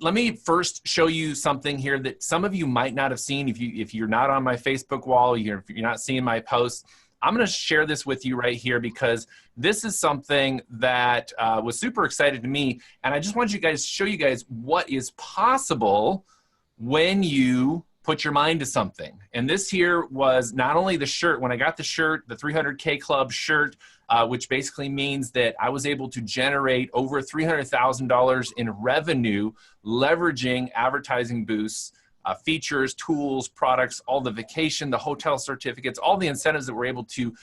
let me first show you something here that some of you might not have seen if you're not on my Facebook wall, if you're not seeing my posts. I'm going to share this with you right here because this is something that was super exciting to me, and I just want you guys to show you guys what is possible when you put your mind to something. And this here was not only the shirt. When I got the shirt, the 300K Club shirt, which basically means that I was able to generate over $300,000 in revenue leveraging advertising boosts, features, tools, products, all the vacation, the hotel certificates, all the incentives that we're able to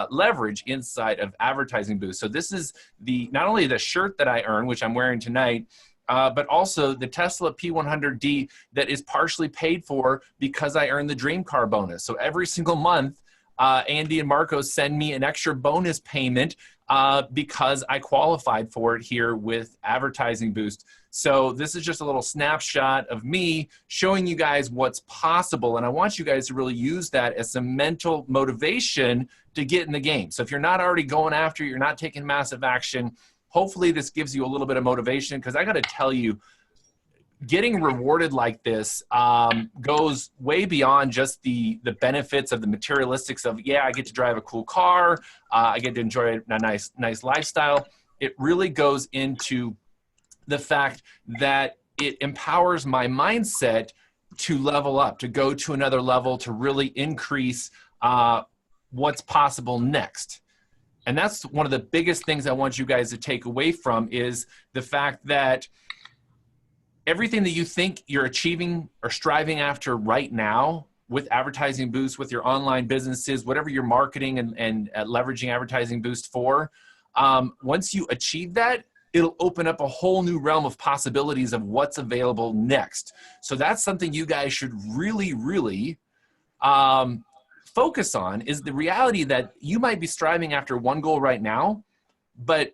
leverage inside of advertising boosts. So this is not only the shirt that I earn, which I'm wearing tonight, but also the Tesla P100D that is partially paid for because I earned the Dream Car bonus. So every single month, Andy and Marco send me an extra bonus payment because I qualified for it here with Advertising Boost. So this is just a little snapshot of me showing you guys what's possible. And I want you guys to really use that as some mental motivation to get in the game. So if you're not already going after it, you're not taking massive action, hopefully this gives you a little bit of motivation, because I got to tell you, getting rewarded like this goes way beyond just the benefits of the materialistics of, yeah, I get to drive a cool car, I get to enjoy a nice lifestyle. It really goes into the fact that it empowers my mindset to level up, to go to another level, to really increase what's possible next. And that's one of the biggest things I want you guys to take away from, is the fact that everything that you think you're achieving or striving after right now with Advertising Boost, with your online businesses, whatever you're marketing and leveraging Advertising Boost for, once you achieve that, it'll open up a whole new realm of possibilities of what's available next. So that's something you guys should really, really focus on, is the reality that you might be striving after one goal right now, but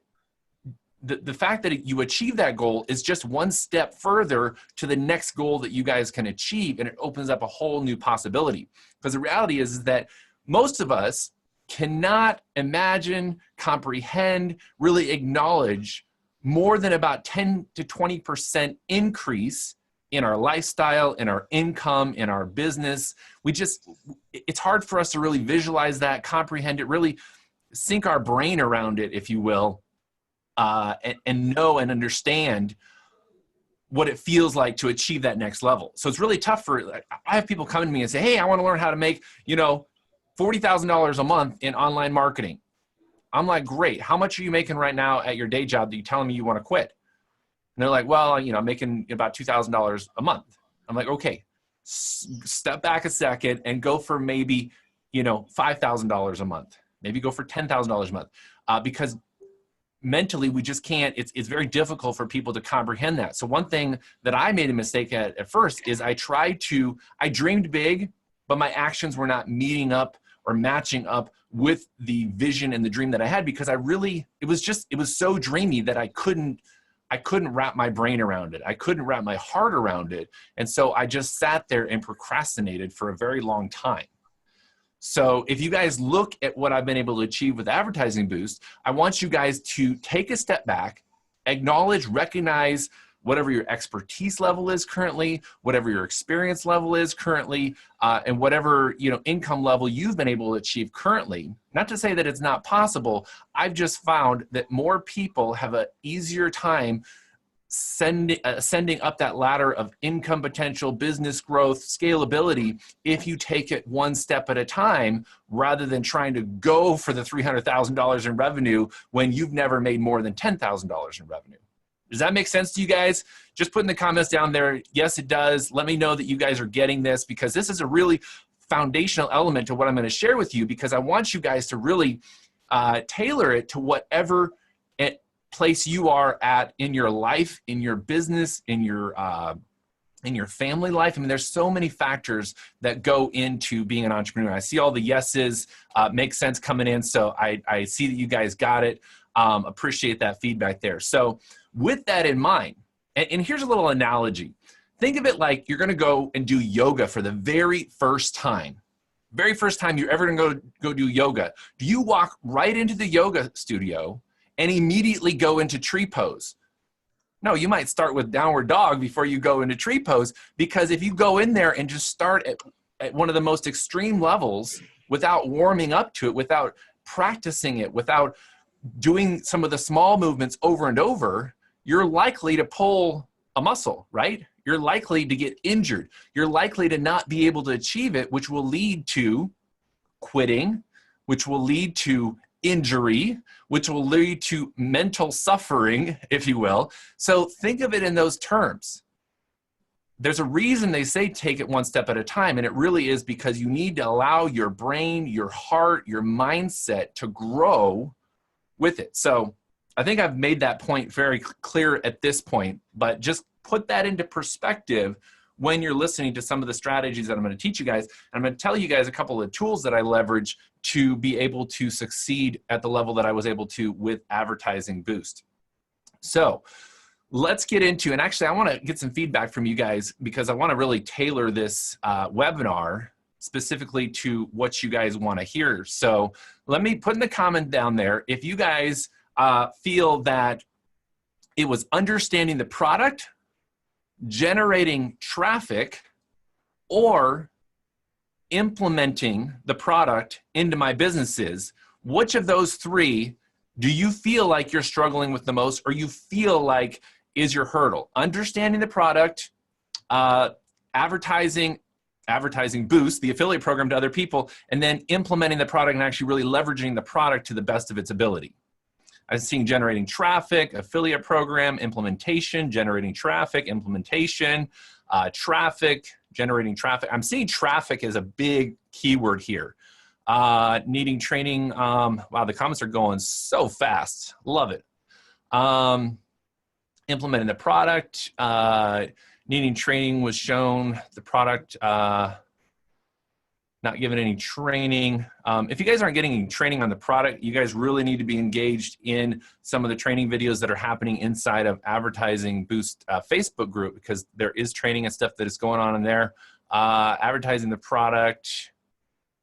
the fact that you achieve that goal is just one step further to the next goal that you guys can achieve, and it opens up a whole new possibility. Because the reality is that most of us cannot imagine, comprehend, really acknowledge more than about 10 to 20% increase in our lifestyle, in our income, in our business. It's hard for us to really visualize that, comprehend it, really sink our brain around it, if you will, and know and understand what it feels like to achieve that next level. So it's really tough I have people come to me and say, hey, I want to learn how to make, $40,000 a month in online marketing. I'm like, great. How much are you making right now at your day job that you're telling me you want to quit? And they're like, well, I'm making about $2,000 a month. I'm like, okay, step back a second and go for maybe, $5,000 a month. Maybe go for $10,000 a month, because mentally we just can't. It's very difficult for people to comprehend that. So one thing that I made a mistake at first is I dreamed big, but my actions were not meeting up or matching up with the vision and the dream that I had, because it was so dreamy that I couldn't wrap my brain around it. I couldn't wrap my heart around it. And so I just sat there and procrastinated for a very long time. So if you guys look at what I've been able to achieve with Advertising Boost, I want you guys to take a step back, acknowledge, recognize whatever your expertise level is currently, whatever your experience level is currently, and whatever income level you've been able to achieve currently. Not to say that it's not possible. I've just found that more people have an easier time ascending up that ladder of income potential, business growth, scalability, if you take it one step at a time, rather than trying to go for the $300,000 in revenue when you've never made more than $10,000 in revenue. Does that make sense to you guys? Just put in the comments down there, yes, it does. Let me know that you guys are getting this, because this is a really foundational element to what I'm going to share with you, because I want you guys to really tailor it to whatever place you are at in your life, in your business, in your family life. I mean, there's so many factors that go into being an entrepreneur. I see all the yeses, make sense coming in. So I see that you guys got it. Appreciate that feedback there. So with that in mind, and here's a little analogy. Think of it like you're going to go and do yoga for the very first time. Very first time you're ever going to go do yoga. Do you walk right into the yoga studio and immediately go into tree pose? No, you might start with downward dog before you go into tree pose, because if you go in there and just start at one of the most extreme levels without warming up to it, without practicing it, without doing some of the small movements over and over, you're likely to pull a muscle, right? You're likely to get injured. You're likely to not be able to achieve it, which will lead to quitting, which will lead to injury, which will lead to mental suffering, if you will. So think of it in those terms. There's a reason they say take it one step at a time, and it really is because you need to allow your brain, your heart, your mindset to grow with it. So I think I've made that point very clear at this point, but just put that into perspective when you're listening to some of the strategies that I'm going to teach you guys. And I'm going to tell you guys a couple of tools that I leverage to be able to succeed at the level that I was able to with Advertising Boost. So let's get into, and actually I want to get some feedback from you guys because I want to really tailor this webinar specifically to what you guys want to hear. So let me put in the comment down there if you guys feel that it was understanding the product, generating traffic, or implementing the product into my businesses. Which of those three do you feel like you're struggling with the most, or you feel like is your hurdle? Understanding the product, advertising Boost, the affiliate program, to other people, and then implementing the product and actually really leveraging the product to the best of its ability. I'm seeing generating traffic, affiliate program, implementation, generating traffic, implementation, traffic, generating traffic. I'm seeing traffic as a big keyword here. Needing training. Wow, the comments are going so fast. Love it. Implementing the product. Needing training was shown. The product, not given any training. If you guys aren't getting any training on the product, you guys really need to be engaged in some of the training videos that are happening inside of Advertising Boost Facebook group, because there is training and stuff that is going on in there. Advertising the product,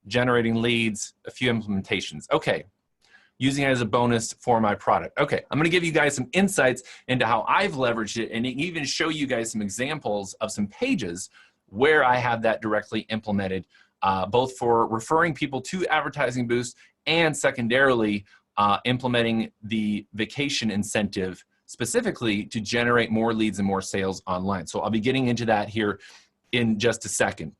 generating leads, a few implementations. Okay, using it as a bonus for my product. Okay, I'm gonna give you guys some insights into how I've leveraged it and even show you guys some examples of some pages where I have that directly implemented, both for referring people to Advertising Boost and secondarily implementing the vacation incentive specifically to generate more leads and more sales online. So I'll be getting into that here in just a second.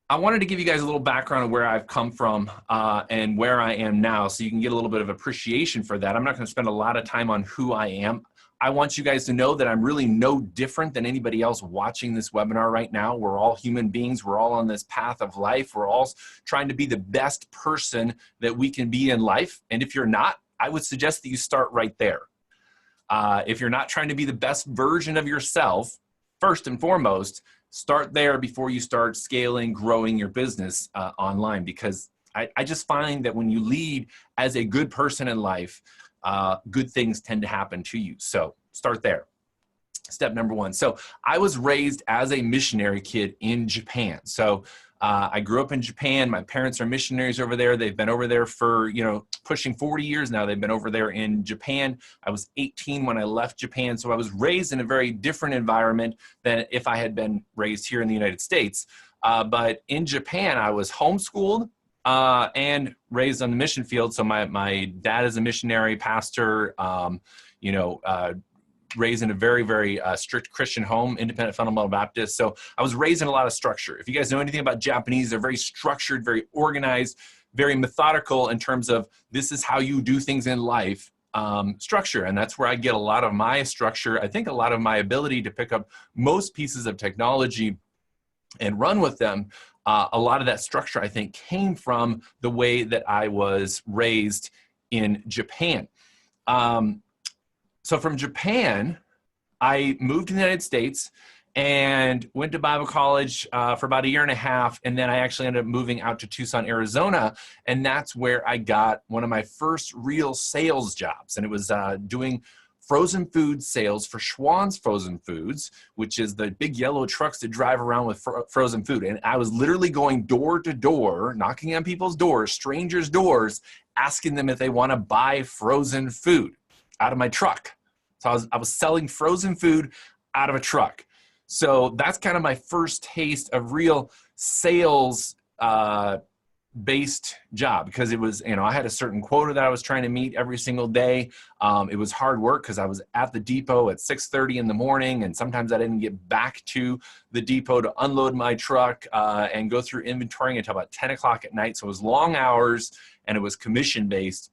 I wanted to give you guys a little background of where I've come from and where I am now, so you can get a little bit of appreciation for that. I'm not going to spend a lot of time on who I am. I want you guys to know that I'm really no different than anybody else watching this webinar right now. We're all human beings. We're all on this path of life. We're all trying to be the best person that we can be in life. And if you're not, I would suggest that you start right there. If you're not trying to be the best version of yourself, first and foremost, start there before you start scaling, growing your business online, because I just find that when you lead as a good person in life, good things tend to happen to you. So start there. Step number one. So I was raised as a missionary kid in Japan. So I grew up in Japan. My parents are missionaries over there. They've been over there for, pushing 40 years now. They've been over there in Japan. I was 18 when I left Japan. So I was raised in a very different environment than if I had been raised here in the United States. But in Japan, I was homeschooled and raised on the mission field. So my dad is a missionary pastor, raised in a very, very strict Christian home, independent fundamental Baptist. So I was raised in a lot of structure. If you guys know anything about Japanese, they're very structured, very organized, very methodical in terms of this is how you do things in life, structure. And that's where I get a lot of my structure. I think a lot of my ability to pick up most pieces of technology and run with them. A lot of that structure, I think, came from the way that I was raised in Japan. So from Japan, I moved to the United States and went to Bible college for about a year and a half. And then I actually ended up moving out to Tucson, Arizona. And that's where I got one of my first real sales jobs. And it was doing frozen food sales for Schwann's Frozen Foods, which is the big yellow trucks that drive around with frozen food. And I was literally going door to door, knocking on people's doors, strangers' doors, asking them if they want to buy frozen food out of my truck. So I was selling frozen food out of a truck. So that's kind of my first taste of real sales based job, because it was, I had a certain quota that I was trying to meet every single day. It was hard work because I was at the depot at 6:30 in the morning, and sometimes I didn't get back to the depot to unload my truck and go through inventory until about 10 o'clock at night. So it was long hours, and it was commission based.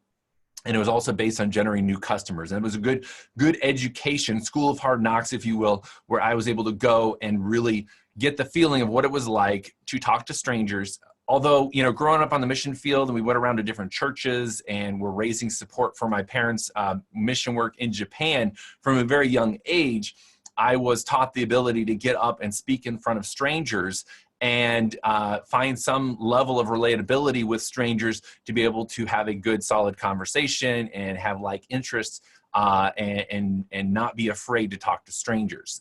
And it was also based on generating new customers. And it was a good education, school of hard knocks, if you will, where I was able to go and really get the feeling of what it was like to talk to strangers. Although, growing up on the mission field, and we went around to different churches and were raising support for my parents' mission work in Japan from a very young age, I was taught the ability to get up and speak in front of strangers and find some level of relatability with strangers to be able to have a good, solid conversation and have like interests and not be afraid to talk to strangers.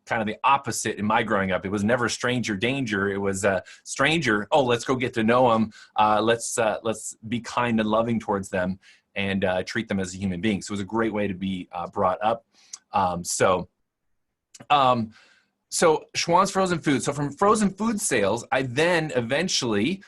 Kind of the opposite in my growing up. It was never stranger danger. It was a stranger, oh, let's go get to know them. Let's be kind and loving towards them and treat them as a human being. So it was a great way to be brought up. So Schwann's Frozen Food. So from frozen food sales, I then eventually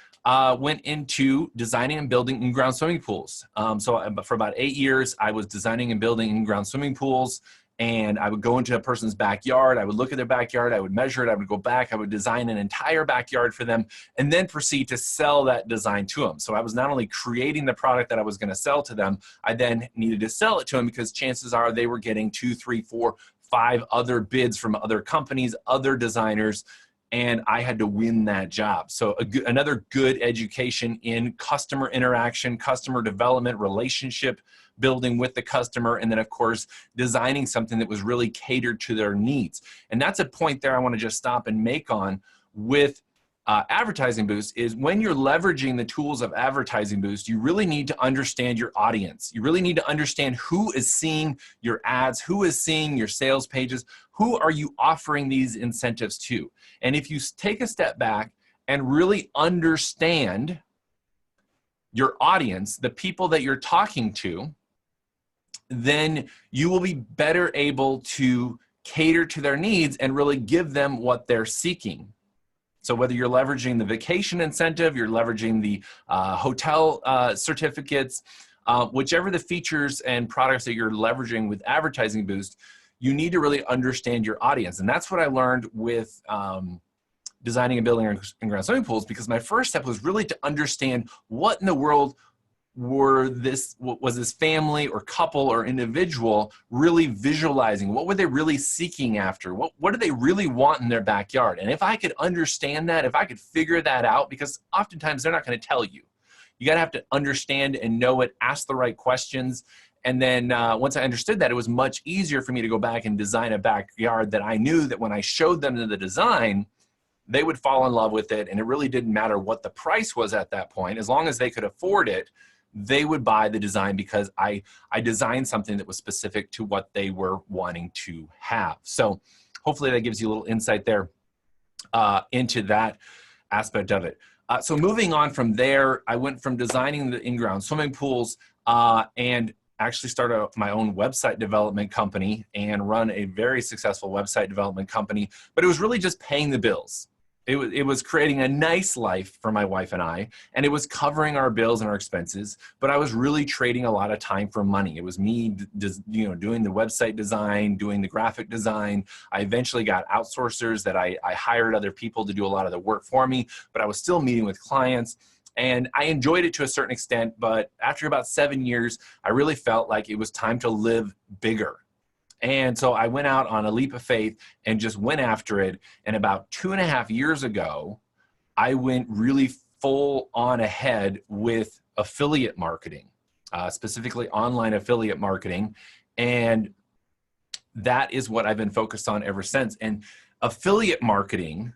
went into designing and building in-ground swimming pools. So for about 8 years, I was designing and building in-ground swimming pools. And I would go into a person's backyard, I would look at their backyard, I would measure it, I would go back, I would design an entire backyard for them, and then proceed to sell that design to them. So I was not only creating the product that I was going to sell to them, I then needed to sell it to them, because chances are they were getting 2, 3, 4, 5 other bids from other companies, other designers, and I had to win that job. So another good education in customer interaction, customer development, relationship building with the customer, and then of course designing something that was really catered to their needs. And that's a point there I want to just stop and make on with Advertising Boost, is when you're leveraging the tools of Advertising Boost, you really need to understand your audience. You really need to understand who is seeing your ads, who is seeing your sales pages, who are you offering these incentives to. And if you take a step back and really understand your audience, the people that you're talking to, then you will be better able to cater to their needs and really give them what they're seeking. So whether you're leveraging the vacation incentive, you're leveraging the hotel certificates, whichever the features and products that you're leveraging with Advertising Boost, you need to really understand your audience. And that's what I learned with designing and building in-ground swimming pools, because my first step was really to understand what in the world was this family or couple or individual really visualizing. What were they really seeking after? What do they really want in their backyard? And if I could understand that, if I could figure that out, because oftentimes they're not going to tell you. You got to have to understand and know it, ask the right questions. And then once I understood that, it was much easier for me to go back and design a backyard that I knew that when I showed them the design, they would fall in love with it. And it really didn't matter what the price was at that point. As long as they could afford it, they would buy the design, because I designed something that was specific to what they were wanting to have. So hopefully that gives you a little insight there into that aspect of it. So moving on from there, I went from designing the in-ground swimming pools and actually started my own website development company and run a very successful website development company. But it was really just paying the bills. It was creating a nice life for my wife and I, and it was covering our bills and our expenses, but I was really trading a lot of time for money. It was me doing the website design, doing the graphic design. I eventually got outsourcers that I hired other people to do a lot of the work for me, but I was still meeting with clients. And I enjoyed it to a certain extent, but after about 7 years, I really felt like it was time to live bigger. And so I went out on a leap of faith and just went after it. And about 2.5 years ago, I went really full on ahead with affiliate marketing, specifically online affiliate marketing. And that is what I've been focused on ever since. And affiliate marketing,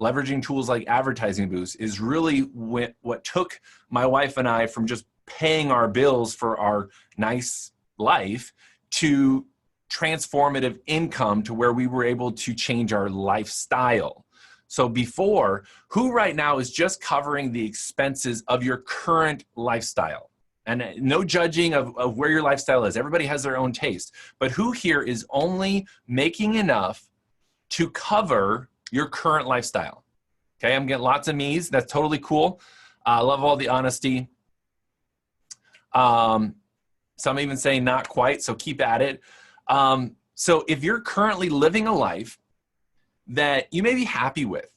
leveraging tools like Advertising Boost, is really what took my wife and I from just paying our bills for our nice life to transformative income, to where we were able to change our lifestyle. So before, who right now is just covering the expenses of your current lifestyle? and no judging of where your lifestyle is. Everybody has their own taste. But who here is only making enough to cover your current lifestyle? Okay, I'm getting lots of me's. That's totally cool. I love all the honesty. Some even say not quite, so keep at it. So if you're currently living a life that you may be happy with,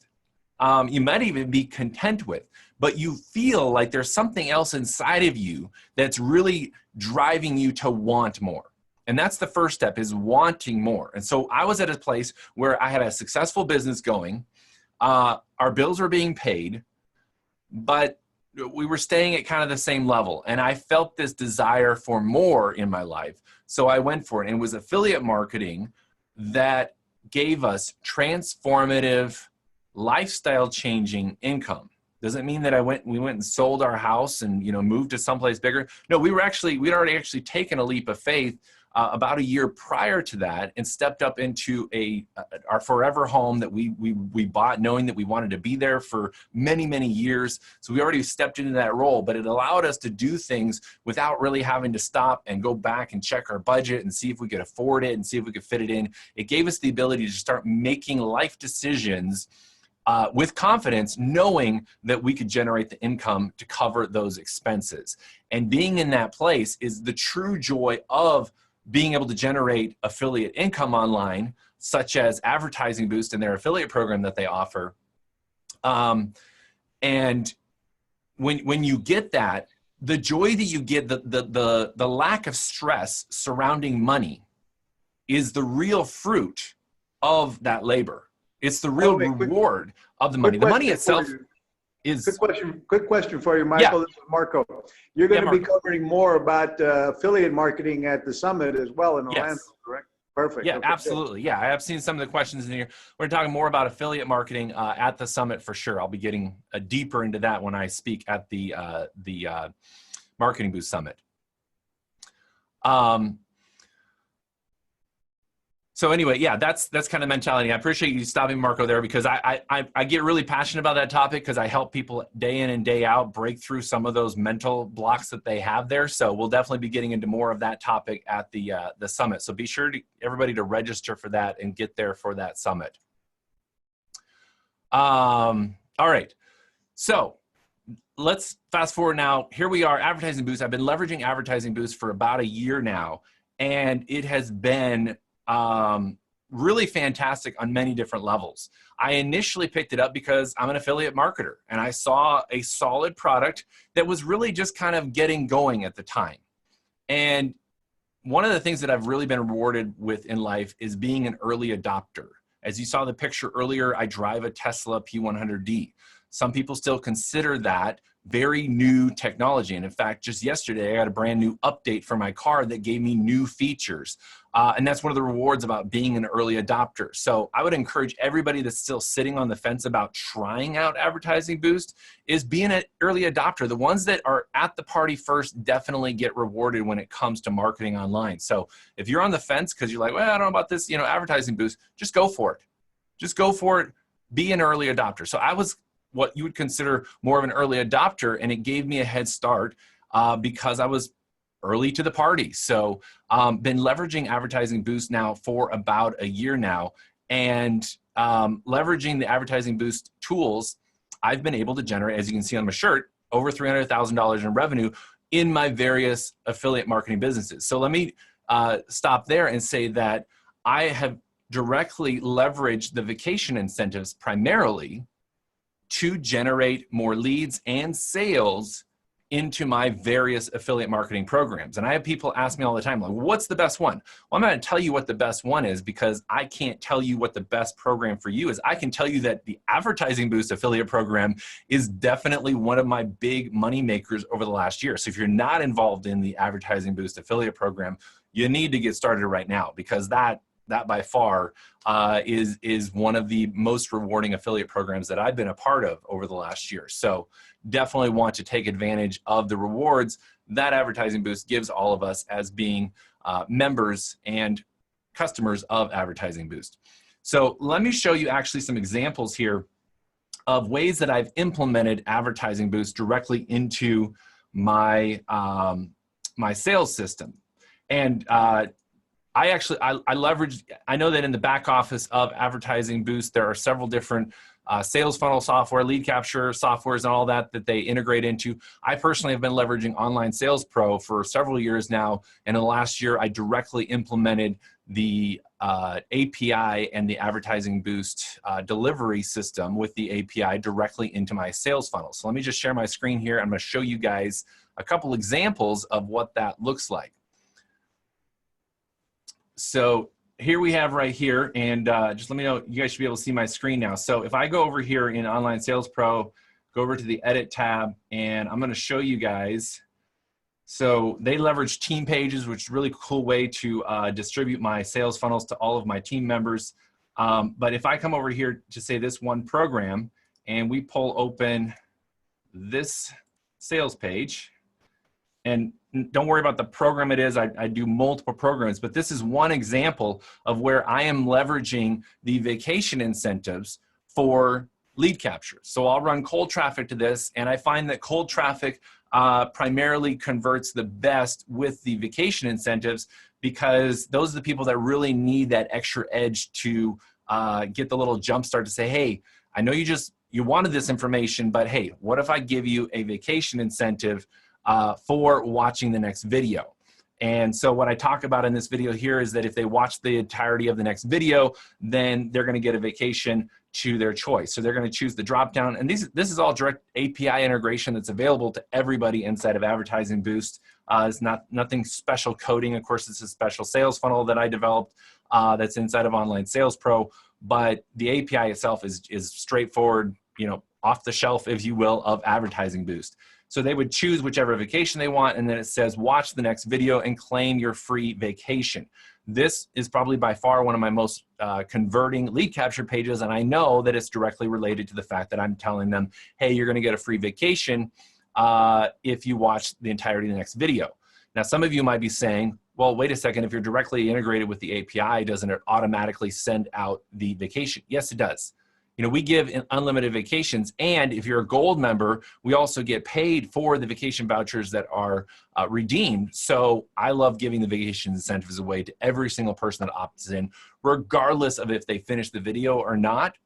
you might even be content with, but you feel like there's something else inside of you that's really driving you to want more. And that's the first step, is wanting more. And so I was at a place where I had a successful business going. Our bills were being paid, but we were staying at kind of the same level. And I felt this desire for more in my life. So I went for it. And it was affiliate marketing that gave us transformative, lifestyle changing income. Doesn't mean that we went and sold our house and, you know, moved to someplace bigger. No, we'd already actually taken a leap of faith about a year prior to that, and stepped up into our forever home that we bought, knowing that we wanted to be there for many, many years. So we already stepped into that role, but it allowed us to do things without really having to stop and go back and check our budget and see if we could afford it and see if we could fit it in. It gave us the ability to start making life decisions with confidence, knowing that we could generate the income to cover those expenses. And being in that place is the true joy of being able to generate affiliate income online, such as Advertising Boost and their affiliate program that they offer. And when you get that, the joy that you get, the lack of stress surrounding money is the real fruit of that labor. It's the real reward of the money. The money itself is... Quick question for you, Michael. Yeah. This is Marco. You're going to be covering more about affiliate marketing at the summit as well in Orlando, Yes. correct? Perfect. Yeah, Okay, absolutely. Yeah, I have seen some of the questions in here. We're talking more about affiliate marketing at the summit for sure. I'll be getting deeper into that when I speak at the Marketing Boost Summit. So anyway, yeah, that's kind of mentality. I appreciate you stopping, Marco, there, because I get really passionate about that topic, because I help people day in and day out break through some of those mental blocks that they have there. So we'll definitely be getting into more of that topic at the summit. So be sure to everybody to register for that and get there for that summit. All right, so let's fast forward now. Here we are, Advertising Boost. I've been leveraging Advertising Boost for about a year now, and it has been really fantastic on many different levels. I initially picked it up because I'm an affiliate marketer, and I saw a solid product that was really just kind of getting going at the time. And one of the things that I've really been rewarded with in life is being an early adopter. As you saw the picture earlier, I drive a Tesla P100D. Some people still consider that very new technology. And in fact, just yesterday, I got a brand new update for my car that gave me new features. And that's one of the rewards about being an early adopter. So I would encourage everybody that's still sitting on the fence about trying out Advertising Boost is being an early adopter. The ones that are at the party first definitely get rewarded when it comes to marketing online. So if you're on the fence because you're like, well, I don't know about this, Advertising Boost, just go for it. Just go for it. Be an early adopter. So I was what you would consider more of an early adopter, and it gave me a head start because I was early to the party. So been leveraging Advertising Boost now for about a year now, and leveraging the Advertising Boost tools, I've been able to generate, as you can see on my shirt, over $300,000 in revenue in my various affiliate marketing businesses. So let me stop there and say that I have directly leveraged the vacation incentives primarily to generate more leads and sales into my various affiliate marketing programs. And I have people ask me all the time, like, what's the best one? Well, I'm going to tell you what the best one is, because I can't tell you what the best program for you is. I can tell you that the Advertising Boost affiliate program is definitely one of my big money makers over the last year. So if you're not involved in the Advertising Boost affiliate program, you need to get started right now, because that by far is one of the most rewarding affiliate programs that I've been a part of over the last year. So definitely want to take advantage of the rewards that Advertising Boost gives all of us as being members and customers of Advertising Boost. So let me show you actually some examples here of ways that I've implemented Advertising Boost directly into my, my sales system. And I leverage, I know that in the back office of Advertising Boost, there are several different sales funnel software, lead capture softwares, and all that that they integrate into. I personally have been leveraging Online Sales Pro for several years now. And in the last year, I directly implemented the API and the Advertising Boost delivery system with the API directly into my sales funnel. So let me just share my screen here. I'm going to show you guys a couple examples of what that looks like. So here we have right here, and just let me know, you guys should be able to see my screen now. So if I go over here in Online Sales Pro, go over to the Edit tab, and I'm going to show you guys. So they leverage team pages, which is a really cool way to distribute my sales funnels to all of my team members. But if I come over here to say this one program, and we pull open this sales page, and don't worry about the program it is, I do multiple programs, but this is one example of where I am leveraging the vacation incentives for lead capture. So I'll run cold traffic to this, and I find that cold traffic primarily converts the best with the vacation incentives, because those are the people that really need that extra edge to get the little jump start to say, hey, I know you wanted this information, but hey, what if I give you a vacation incentive for watching the next video? And so what I talk about in this video here is that if they watch the entirety of the next video, then they're going to get a vacation to their choice. So they're going to choose the drop down. And this is all direct API integration that's available to everybody inside of Advertising Boost. It's nothing special coding. Of course, it's a special sales funnel that I developed that's inside of Online Sales Pro. But the API itself is straightforward, off the shelf, if you will, of Advertising Boost. So they would choose whichever vacation they want, and then it says, watch the next video and claim your free vacation. This is probably by far one of my most converting lead capture pages, and I know that it's directly related to the fact that I'm telling them, hey, you're gonna get a free vacation if you watch the entirety of the next video. Now, some of you might be saying, well, wait a second, if you're directly integrated with the API, doesn't it automatically send out the vacation? Yes, it does. We give unlimited vacations, and if you're a gold member, we also get paid for the vacation vouchers that are redeemed. So I love giving the vacation incentives away to every single person that opts in, regardless of if they finish the video or not.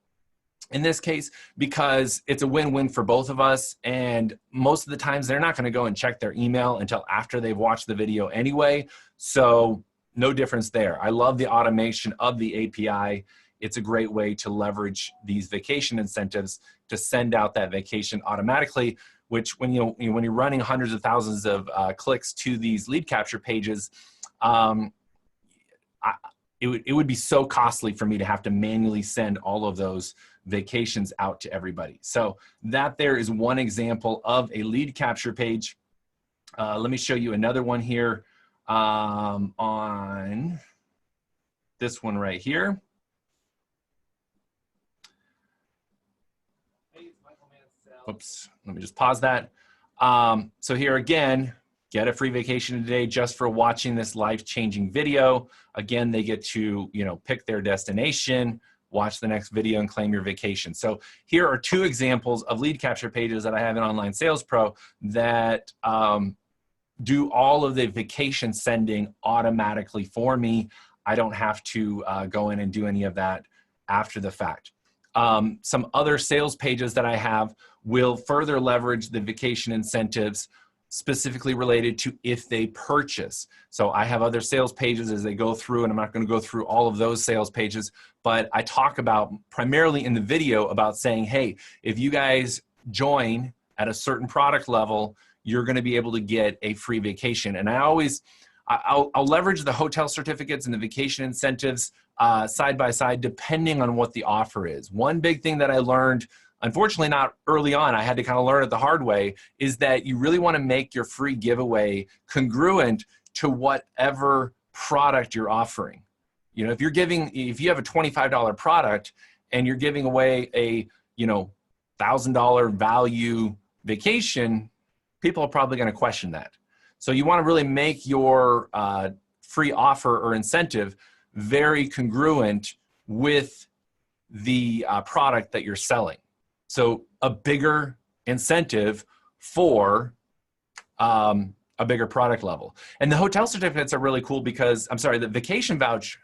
In this case, because it's a win-win for both of us, and most of the times they're not going to go and check their email until after they've watched the video anyway. So no difference there. I love the automation of the API. It's a great way to leverage these vacation incentives to send out that vacation automatically, which when you're running hundreds of thousands of clicks to these lead capture pages, it would be so costly for me to have to manually send all of those vacations out to everybody. So that there is one example of a lead capture page. Let me show you another one here on this one right here. Oops, let me just pause that. So here again, get a free vacation today just for watching this life-changing video. Again, they get to pick their destination, watch the next video, and claim your vacation. So here are two examples of lead capture pages that I have in Online Sales Pro that do all of the vacation sending automatically for me. I don't have to go in and do any of that after the fact. Some other sales pages that I have will further leverage the vacation incentives specifically related to if they purchase. So I have other sales pages as they go through, and I'm not going to go through all of those sales pages, but I talk about primarily in the video about saying, hey, if you guys join at a certain product level, you're going to be able to get a free vacation. And I'll leverage the hotel certificates and the vacation incentives side by side, depending on what the offer is. One big thing that I learned, unfortunately not early on, I had to kind of learn it the hard way, is that you really want to make your free giveaway congruent to whatever product you're offering. If you have a $25 product and you're giving away a $1,000 value vacation, people are probably going to question that. So you want to really make your free offer or incentive very congruent with the product that you're selling. So a bigger incentive for a bigger product level. And the hotel certificates are really cool because, I'm sorry, the vacation voucher,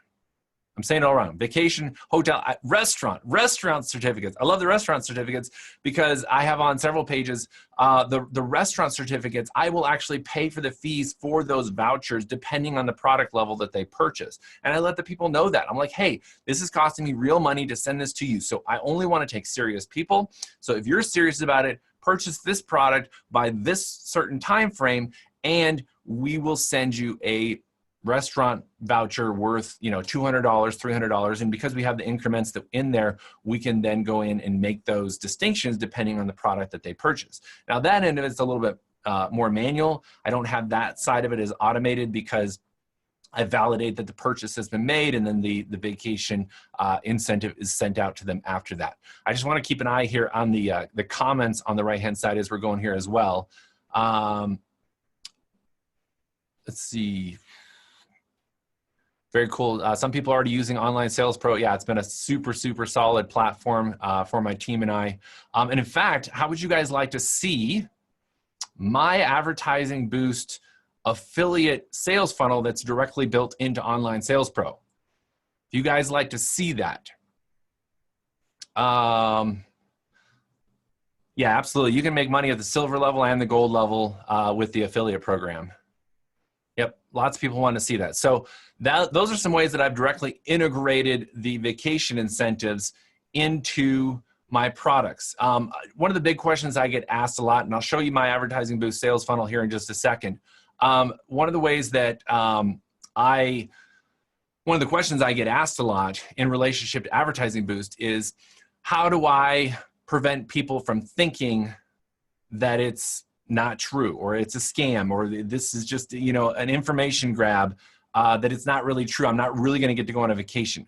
I'm saying it all wrong. Vacation, hotel, restaurant certificates. I love the restaurant certificates because I have on several pages the restaurant certificates. I will actually pay for the fees for those vouchers depending on the product level that they purchase. And I let the people know that. I'm like, hey, this is costing me real money to send this to you. So I only want to take serious people. So if you're serious about it, purchase this product by this certain time frame, and we will send you a restaurant voucher worth, you know, $200, $300. And because we have the increments that in there, we can then go in and make those distinctions depending on the product that they purchase. Now that end of it's a little bit more manual. I don't have that side of it as automated because I validate that the purchase has been made, and then the vacation incentive is sent out to them after that. I just want to keep an eye here on the comments on the right-hand side as we're going here as well. Let's see. Very cool. Some people are already using Online Sales Pro. Yeah, it's been a super, super solid platform for my team and I. And in fact, how would you guys like to see my Advertising Boost affiliate sales funnel that's directly built into Online Sales Pro? Do you guys like to see that? Yeah, absolutely. You can make money at the silver level and the gold level with the affiliate program. Yep, lots of people want to see that. So those are some ways that I've directly integrated the vacation incentives into my products. One of the big questions I get asked a lot, and I'll show you my Advertising Boost sales funnel here in just a second. One of the ways that one of the questions I get asked a lot in relationship to Advertising Boost is, how do I prevent people from thinking that it's not true, or it's a scam, or this is just, you know, an information grab, that it's not really true. I'm not really going to get to go on a vacation.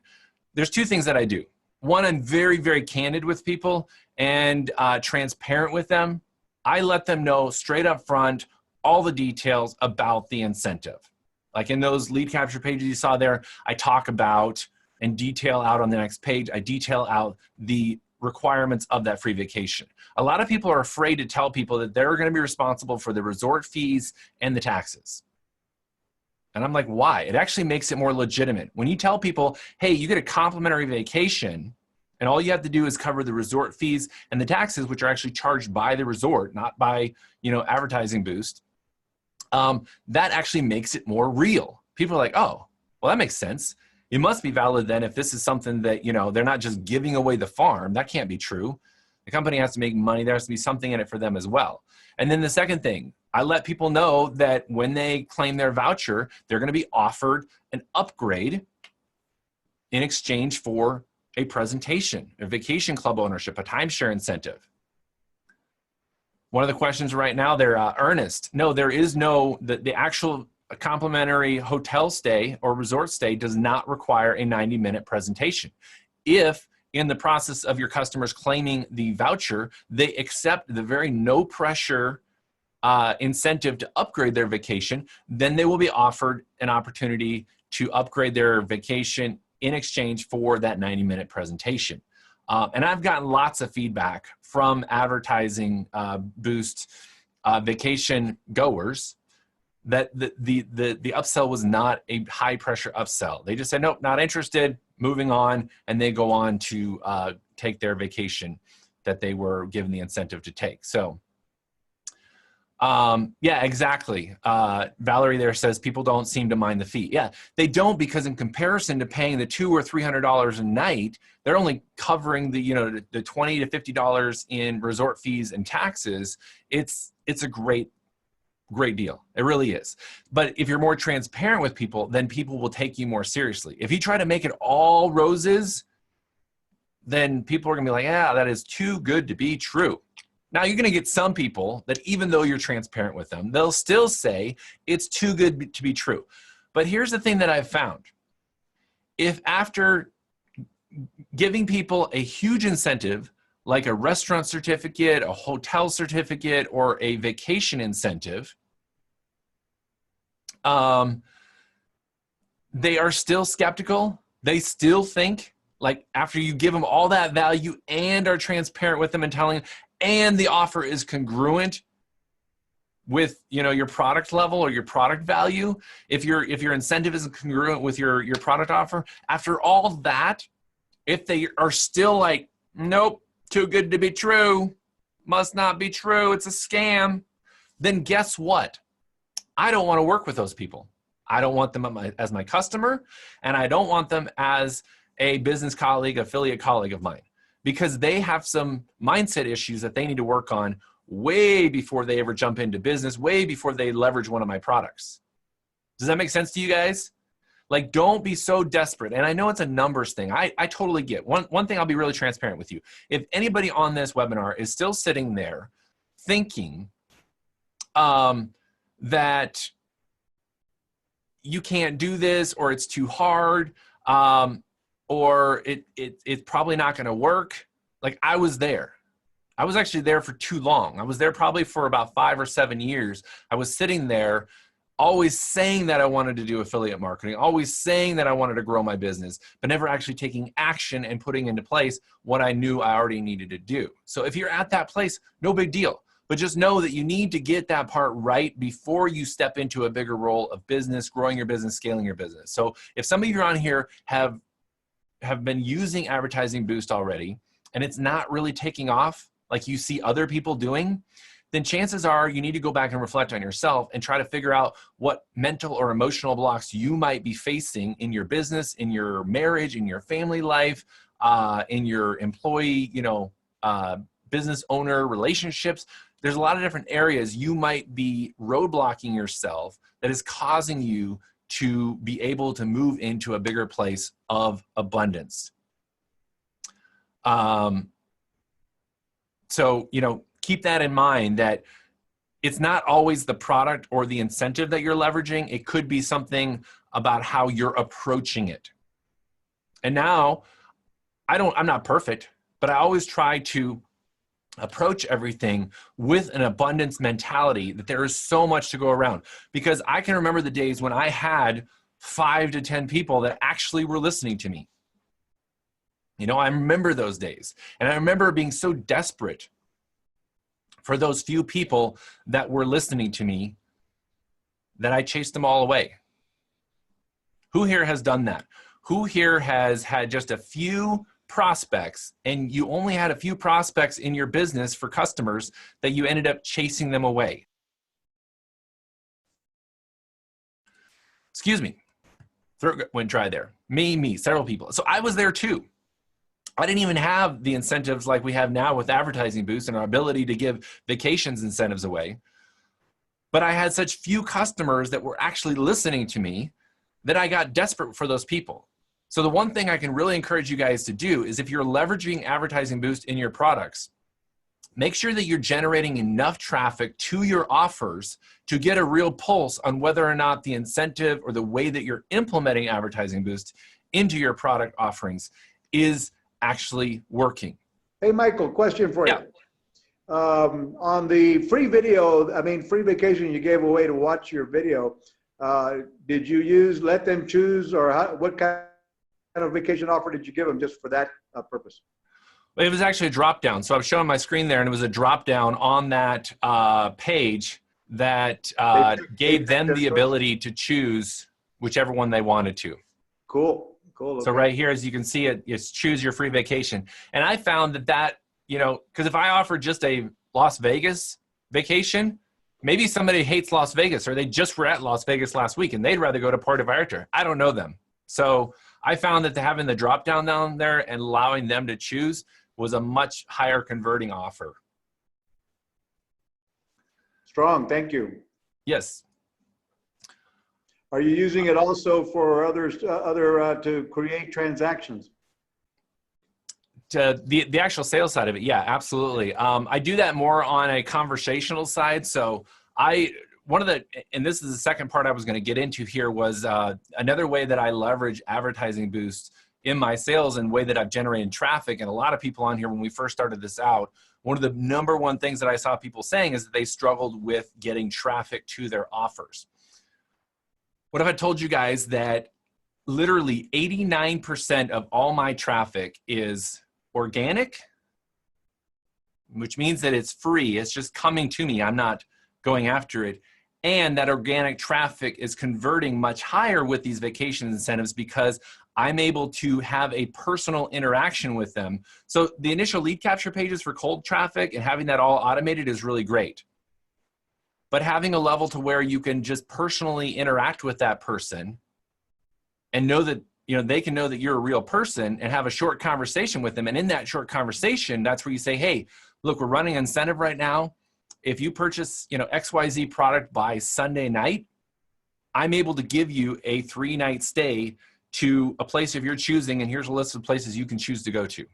There's two things that I do. One, I'm very, very candid with people and transparent with them. I let them know straight up front all the details about the incentive. Like in those lead capture pages you saw there, I talk about and detail out on the next page, I detail out the requirements of that free vacation. A lot of people are afraid to tell people that they're going to be responsible for the resort fees and the taxes. And I'm like, why? It actually makes it more legitimate. When you tell people, hey, you get a complimentary vacation, and all you have to do is cover the resort fees and the taxes, which are actually charged by the resort, not by, you know, Advertising Boost, that actually makes it more real. People are like, oh, well, that makes sense. It must be valid then if this is something that, you know, they're not just giving away the farm. That can't be true. The company has to make money. There has to be something in it for them as well. And then the second thing, I let people know that when they claim their voucher, they're going to be offered an upgrade in exchange for a presentation, a vacation club ownership, a timeshare incentive. One of the questions right now there, Ernest, no, there is no, the actual complimentary hotel stay or resort stay does not require a 90-minute presentation. If in the process of your customers claiming the voucher, they accept the very no pressure incentive to upgrade their vacation, then they will be offered an opportunity to upgrade their vacation in exchange for that 90-minute presentation. And I've gotten lots of feedback from Advertising Boost vacation goers that the upsell was not a high pressure upsell. They just said, nope, not interested, moving on, and they go on to take their vacation that they were given the incentive to take. So yeah, exactly. Valerie there says people don't seem to mind the fee. Yeah, they don't, because in comparison to paying the $200 or $300 a night, they're only covering the, you know, the $20 to $50 in resort fees and taxes. It's a great deal. It really is. But if you're more transparent with people, then people will take you more seriously. If you try to make it all roses, then people are gonna be like, yeah, that is too good to be true. Now you're gonna get some people that even though you're transparent with them, they'll still say it's too good to be true. But here's the thing that I've found. If after giving people a huge incentive, like a restaurant certificate, a hotel certificate, or a vacation incentive, they are still skeptical. They still think, like, after you give them all that value and are transparent with them and telling them, and the offer is congruent, with, you know, your product level or your product value, if your incentive isn't congruent with your product offer, after all that, if they are still like, nope, too good to be true, must not be true, it's a scam, then guess what? I don't want to work with those people. I don't want them as my customer, and I don't want them as a business colleague, affiliate colleague of mine, because they have some mindset issues that they need to work on way before they ever jump into business, way before they leverage one of my products. Does that make sense to you guys? Like, don't be so desperate. And I know it's a numbers thing. I totally get. One thing, I'll be really transparent with you. If anybody on this webinar is still sitting there thinking that you can't do this, or it's too hard, or it's probably not going to work. Like, I was there. I was actually there for too long. I was there probably for about 5 or 7 years. I was sitting there always saying that I wanted to do affiliate marketing, always saying that I wanted to grow my business, but never actually taking action and putting into place what I knew I already needed to do. So if you're at that place, no big deal. But just know that you need to get that part right before you step into a bigger role of business, growing your business, scaling your business. So if some of you on here have been using Advertising Boost already, and it's not really taking off like you see other people doing, then chances are you need to go back and reflect on yourself and try to figure out what mental or emotional blocks you might be facing in your business, in your marriage, in your family life, in your employee, business owner relationships. There's a lot of different areas you might be roadblocking yourself that is causing you to be able to move into a bigger place of abundance. So, keep that in mind, that it's not always the product or the incentive that you're leveraging. It could be something about how you're approaching it. And now, I'm not perfect, but I always try to approach everything with an abundance mentality, that there is so much to go around. Because I can remember the days when I had 5 to 10 people that actually were listening to me. I remember those days. And I remember being so desperate for those few people that were listening to me that I chased them all away. Who here has done that? Who here has had just a few prospects, and you only had a few prospects in your business for customers that you ended up chasing them away? Excuse me. Throat went dry there. Me, several people. So I was there too. I didn't even have the incentives like we have now with Advertising Boost and our ability to give vacations incentives away. But I had such few customers that were actually listening to me that I got desperate for those people. So the one thing I can really encourage you guys to do is, if you're leveraging Advertising Boost in your products, make sure that you're generating enough traffic to your offers to get a real pulse on whether or not the incentive or the way that you're implementing Advertising Boost into your product offerings is actually working. Hey, Michael, question for you. On the free free vacation you gave away to watch your video, did you let them choose, or what kind of vacation offer did you give them just for that purpose? It was actually a drop down. So I was showing my screen there, and it was a drop down on that page that gave them the ability to choose whichever one they wanted to. Cool. Okay. So right here, as you can see, it's choose your free vacation. And I found that, because if I offer just a Las Vegas vacation, maybe somebody hates Las Vegas, or they just were at Las Vegas last week and they'd rather go to Puerto Vallarta. I don't know them. So I found that having the drop down there and allowing them to choose was a much higher converting offer. Strong. Thank you. Yes. Are you using it also for others, to create transactions? The actual sales side of it, yeah, absolutely. I do that more on a conversational side. So and this is the second part I was going to get into here, was another way that I leverage Advertising Boost in my sales and way that I've generated traffic. And a lot of people on here, when we first started this out, one of the number one things that I saw people saying is that they struggled with getting traffic to their offers. What if I told you guys that literally 89% of all my traffic is organic, which means that it's free. It's just coming to me. I'm not going after it. And that organic traffic is converting much higher with these vacation incentives because I'm able to have a personal interaction with them. So the initial lead capture pages for cold traffic and having that all automated is really great. But having a level to where you can just personally interact with that person and know that, you know, they can know that you're a real person and have a short conversation with them. And in that short conversation, that's where you say, hey, look, we're running an incentive right now. If you purchase, you know, XYZ product by Sunday night, I'm able to give you a 3-night stay to a place of your choosing. And here's a list of places you can choose to go to.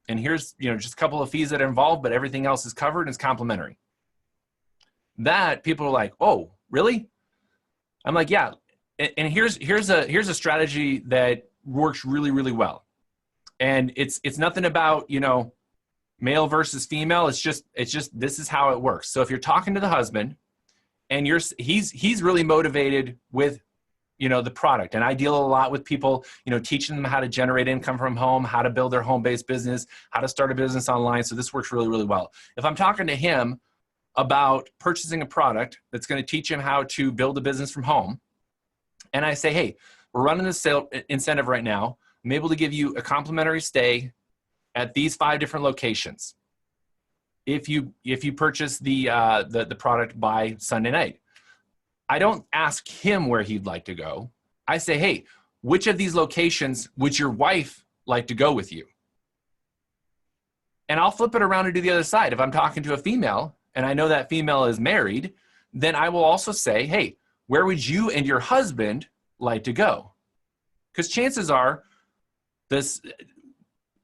And here's, you know, just a couple of fees that are involved, but everything else is covered and is complimentary. That people are like, oh, really? I'm like, yeah. And here's a strategy that works really, really well. And it's nothing about, you know, male versus female. It's just this is how it works. So if you're talking to the husband and he's really motivated with, you know, the product, and I deal a lot with people, you know, teaching them how to generate income from home, how to build their home-based business, how to start a business online. So this works really, really well. If I'm talking to him about purchasing a product that's going to teach him how to build a business from home, and I say, hey, we're running this sale incentive right now. I'm able to give you a complimentary stay at these 5 different locations if you purchase the product by Sunday night. I don't ask him where he'd like to go. I say, hey, which of these locations would your wife like to go with you? And I'll flip it around and do the other side. If I'm talking to a female and I know that female is married, then I will also say, hey, where would you and your husband like to go? Because chances are, if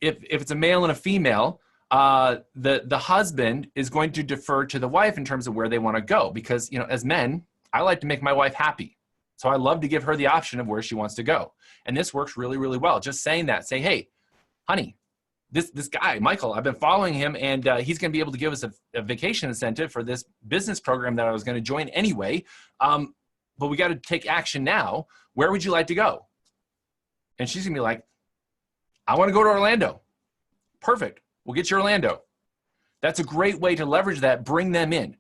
it's a male and a female, the husband is going to defer to the wife in terms of where they want to go. Because, you know, as men, I like to make my wife happy. So I love to give her the option of where she wants to go. And this works really, really well. Just saying that, say, hey, honey, this guy, Michael, I've been following him, and he's going to be able to give us a vacation incentive for this business program that I was going to join anyway. But we got to take action now. Where would you like to go? And she's going to be like, I want to go to Orlando. Perfect. We'll get you Orlando. That's a great way to leverage that, bring them in.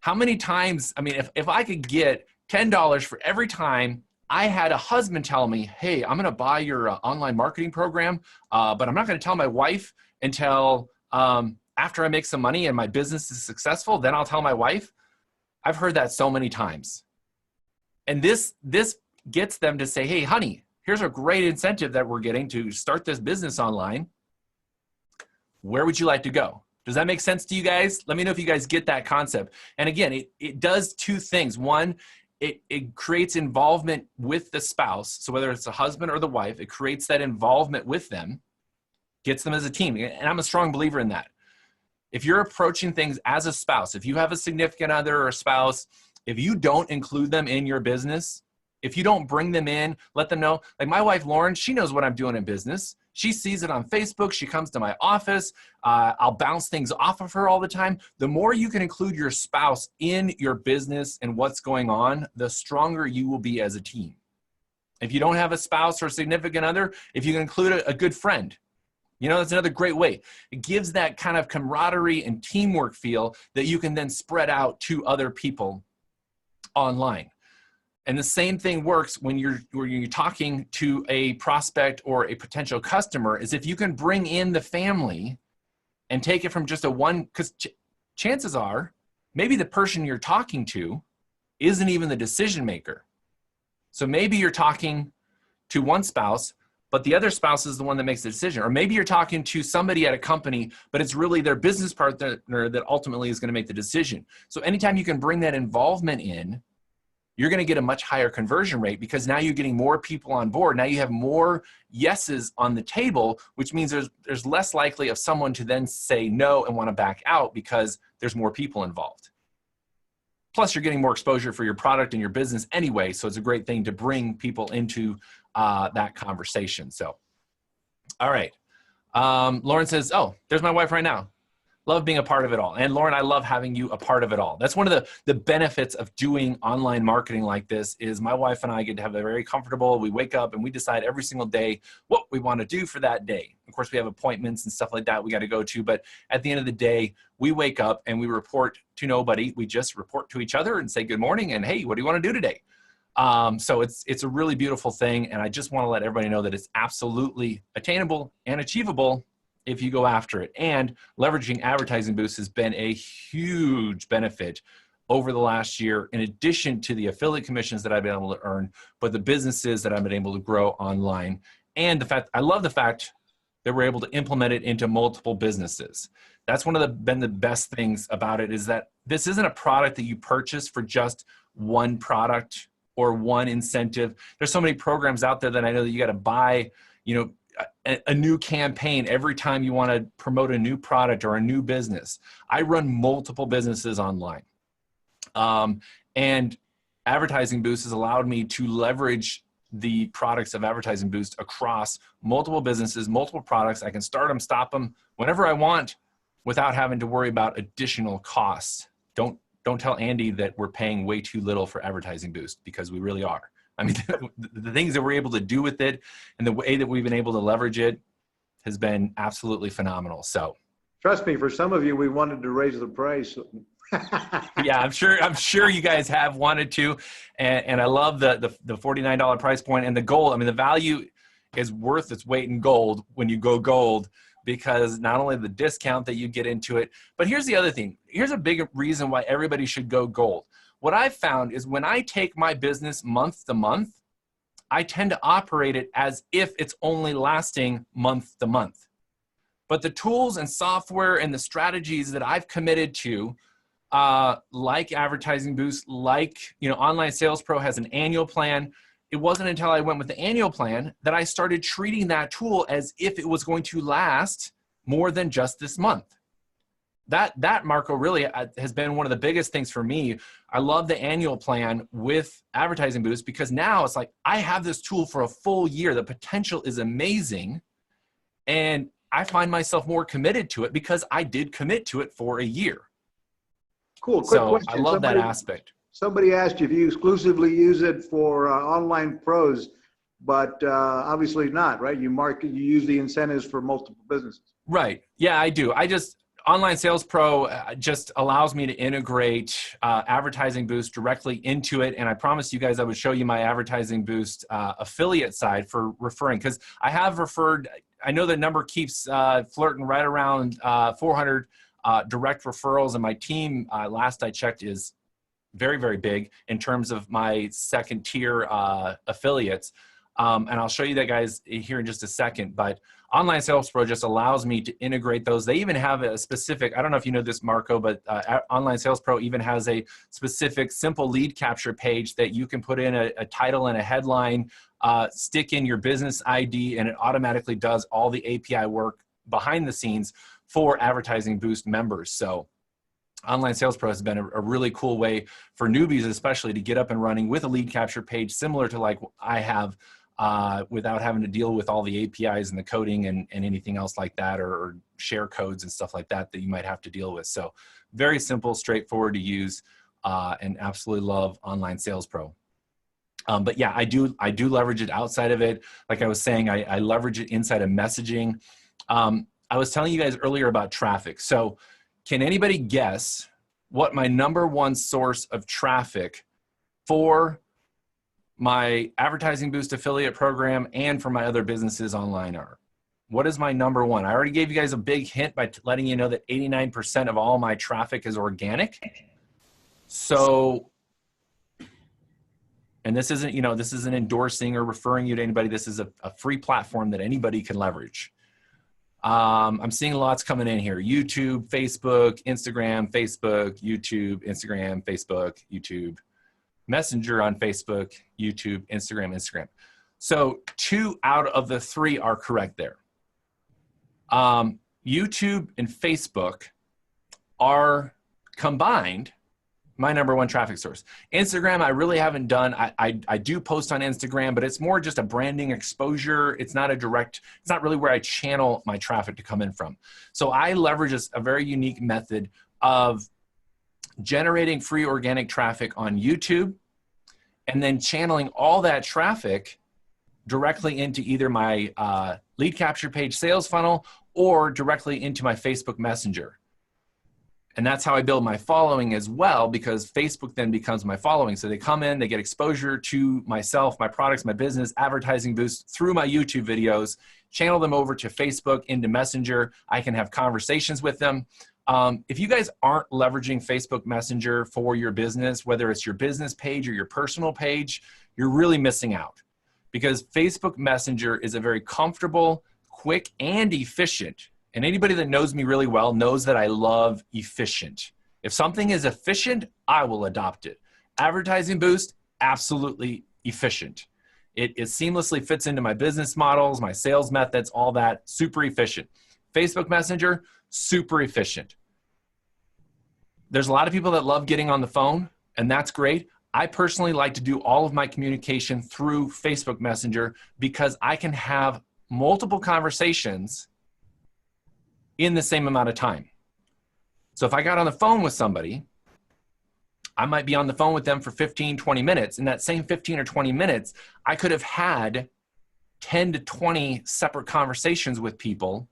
How many times, I mean, if I could get $10 for every time I had a husband tell me, hey, I'm going to buy your online marketing program, but I'm not going to tell my wife until after I make some money and my business is successful, then I'll tell my wife. I've heard that so many times. And this gets them to say, hey, honey, here's a great incentive that we're getting to start this business online. Where would you like to go? Does that make sense to you guys? Let me know if you guys get that concept. And again, it does 2 things. One, it creates involvement with the spouse. So whether it's the husband or the wife, it creates that involvement with them, gets them as a team. And I'm a strong believer in that. If you're approaching things as a spouse, if you have a significant other or a spouse, if you don't include them in your business, if you don't bring them in, let them know. Like my wife, Lauren, she knows what I'm doing in business. She sees it on Facebook. She comes to my office. I'll bounce things off of her all the time. The more you can include your spouse in your business and what's going on, the stronger you will be as a team. If you don't have a spouse or a significant other, if you can include a good friend, you know, that's another great way. It gives that kind of camaraderie and teamwork feel that you can then spread out to other people online. And the same thing works when you're talking to a prospect or a potential customer, is if you can bring in the family and take it from just because chances are maybe the person you're talking to isn't even the decision maker. So maybe you're talking to one spouse, but the other spouse is the one that makes the decision. Or maybe you're talking to somebody at a company, but it's really their business partner that ultimately is going to make the decision. So anytime you can bring that involvement in, you're going to get a much higher conversion rate, because now you're getting more people on board. Now you have more yeses on the table, which means there's less likely of someone to then say no and want to back out because there's more people involved. Plus, you're getting more exposure for your product and your business anyway, so it's a great thing to bring people into that conversation. So, all right. Lauren says, oh, there's my wife right now. Love being a part of it all. And Lauren, I love having you a part of it all. That's one of the benefits of doing online marketing like this, is my wife and I get to have a very comfortable, we wake up and we decide every single day what we want to do for that day. Of course, we have appointments and stuff like that we got to go to. But at the end of the day, we wake up and we report to nobody. We just report to each other and say good morning and, hey, what do you want to do today? So it's a really beautiful thing. And I just want to let everybody know that it's absolutely attainable and achievable if you go after it. And leveraging Advertising Boost has been a huge benefit over the last year, in addition to the affiliate commissions that I've been able to earn, but the businesses that I've been able to grow online. And the fact, I love the fact that we're able to implement it into multiple businesses. That's been the best things about it, is that this isn't a product that you purchase for just one product or one incentive. There's so many programs out there that I know that you got to buy, you know, a new campaign every time you want to promote a new product or a new business. I run multiple businesses online. And Advertising Boost has allowed me to leverage the products of Advertising Boost across multiple businesses, multiple products. I can start them, stop them whenever I want without having to worry about additional costs. Don't tell Andy that we're paying way too little for Advertising Boost, because we really are. I mean, the things that we're able to do with it and the way that we've been able to leverage it has been absolutely phenomenal. So trust me, for some of you, we wanted to raise the price. Yeah, I'm sure you guys have wanted to, and I love the $49 price point and the gold. I mean, the value is worth its weight in gold when you go gold, because not only the discount that you get into it, but here's the other thing. Here's a big reason why everybody should go gold. What I've found is when I take my business month to month, I tend to operate it as if it's only lasting month to month. But the tools and software and the strategies that I've committed to, like Advertising Boost, like, you know, Online Sales Pro has an annual plan. It wasn't until I went with the annual plan that I started treating that tool as if it was going to last more than just this month. That Marco, really has been one of the biggest things for me. I love the annual plan with Advertising Boost, because now it's like I have this tool for a full year. The potential is amazing. And I find myself more committed to it because I did commit to it for a year. Cool. Quick question. I love that aspect. Somebody asked you if you exclusively use it for online pros, but obviously not, right? You use the incentives for multiple businesses. Right. Yeah, I do. Online Sales Pro just allows me to integrate Advertising Boost directly into it. And I promised you guys I would show you my Advertising Boost affiliate side for referring, because I have referred, I know the number keeps flirting right around 400 direct referrals, and my team, last I checked, is very, very big in terms of my second tier affiliates. And I'll show you that, guys, here in just a second. But Online Sales Pro just allows me to integrate those. They even have a specific, I don't know if you know this, Marco, but Online Sales Pro even has a specific simple lead capture page that you can put in a title and a headline, stick in your business ID, and it automatically does all the API work behind the scenes for Advertising Boost members. So Online Sales Pro has been a really cool way for newbies, especially, to get up and running with a lead capture page similar to like I have, without having to deal with all the APIs and the coding and anything else like that, or share codes and stuff like that that you might have to deal with. So very simple, straightforward to use, and absolutely love Online Sales Pro. But yeah, I do leverage it outside of it. Like I was saying, I leverage it inside of messaging. I was telling you guys earlier about traffic. So can anybody guess what my #1 source of traffic for my Advertising Boost affiliate program and for my other businesses online are? What is my #1? I already gave you guys a big hint by letting you know that 89% of all my traffic is organic. So, and this isn't, you know, this isn't endorsing or referring you to anybody. This is a free platform that anybody can leverage. I'm seeing lots coming in here. YouTube, Facebook, Instagram, Facebook, YouTube, Instagram, Facebook, YouTube, Messenger on Facebook, YouTube, Instagram. So 2 out of the 3 are correct there. YouTube and Facebook are combined my #1 traffic source. Instagram, I really haven't done. I do post on Instagram, but it's more just a branding exposure. It's not it's not really where I channel my traffic to come in from. So I leverage a very unique method of generating free organic traffic on YouTube and then channeling all that traffic directly into either my lead capture page sales funnel or directly into my Facebook Messenger. And that's how I build my following as well, because Facebook then becomes my following. So they come in, they get exposure to myself, my products, my business, advertising boost through my YouTube videos, channel them over to Facebook into Messenger. I can have conversations with them. If you guys aren't leveraging Facebook Messenger for your business, whether it's your business page or your personal page, you're really missing out, because Facebook Messenger is a very comfortable, quick, and efficient. And anybody that knows me really well knows that I love efficient. If something is efficient, I will adopt it. Advertising boost, absolutely efficient. It seamlessly fits into my business models, my sales methods, all that, super efficient. Facebook Messenger, super efficient. There's a lot of people that love getting on the phone, and that's great. I personally like to do all of my communication through Facebook Messenger because I can have multiple conversations in the same amount of time. So if I got on the phone with somebody, I might be on the phone with them for 15, 20 minutes. In that same 15 or 20 minutes, I could have had 10 to 20 separate conversations with people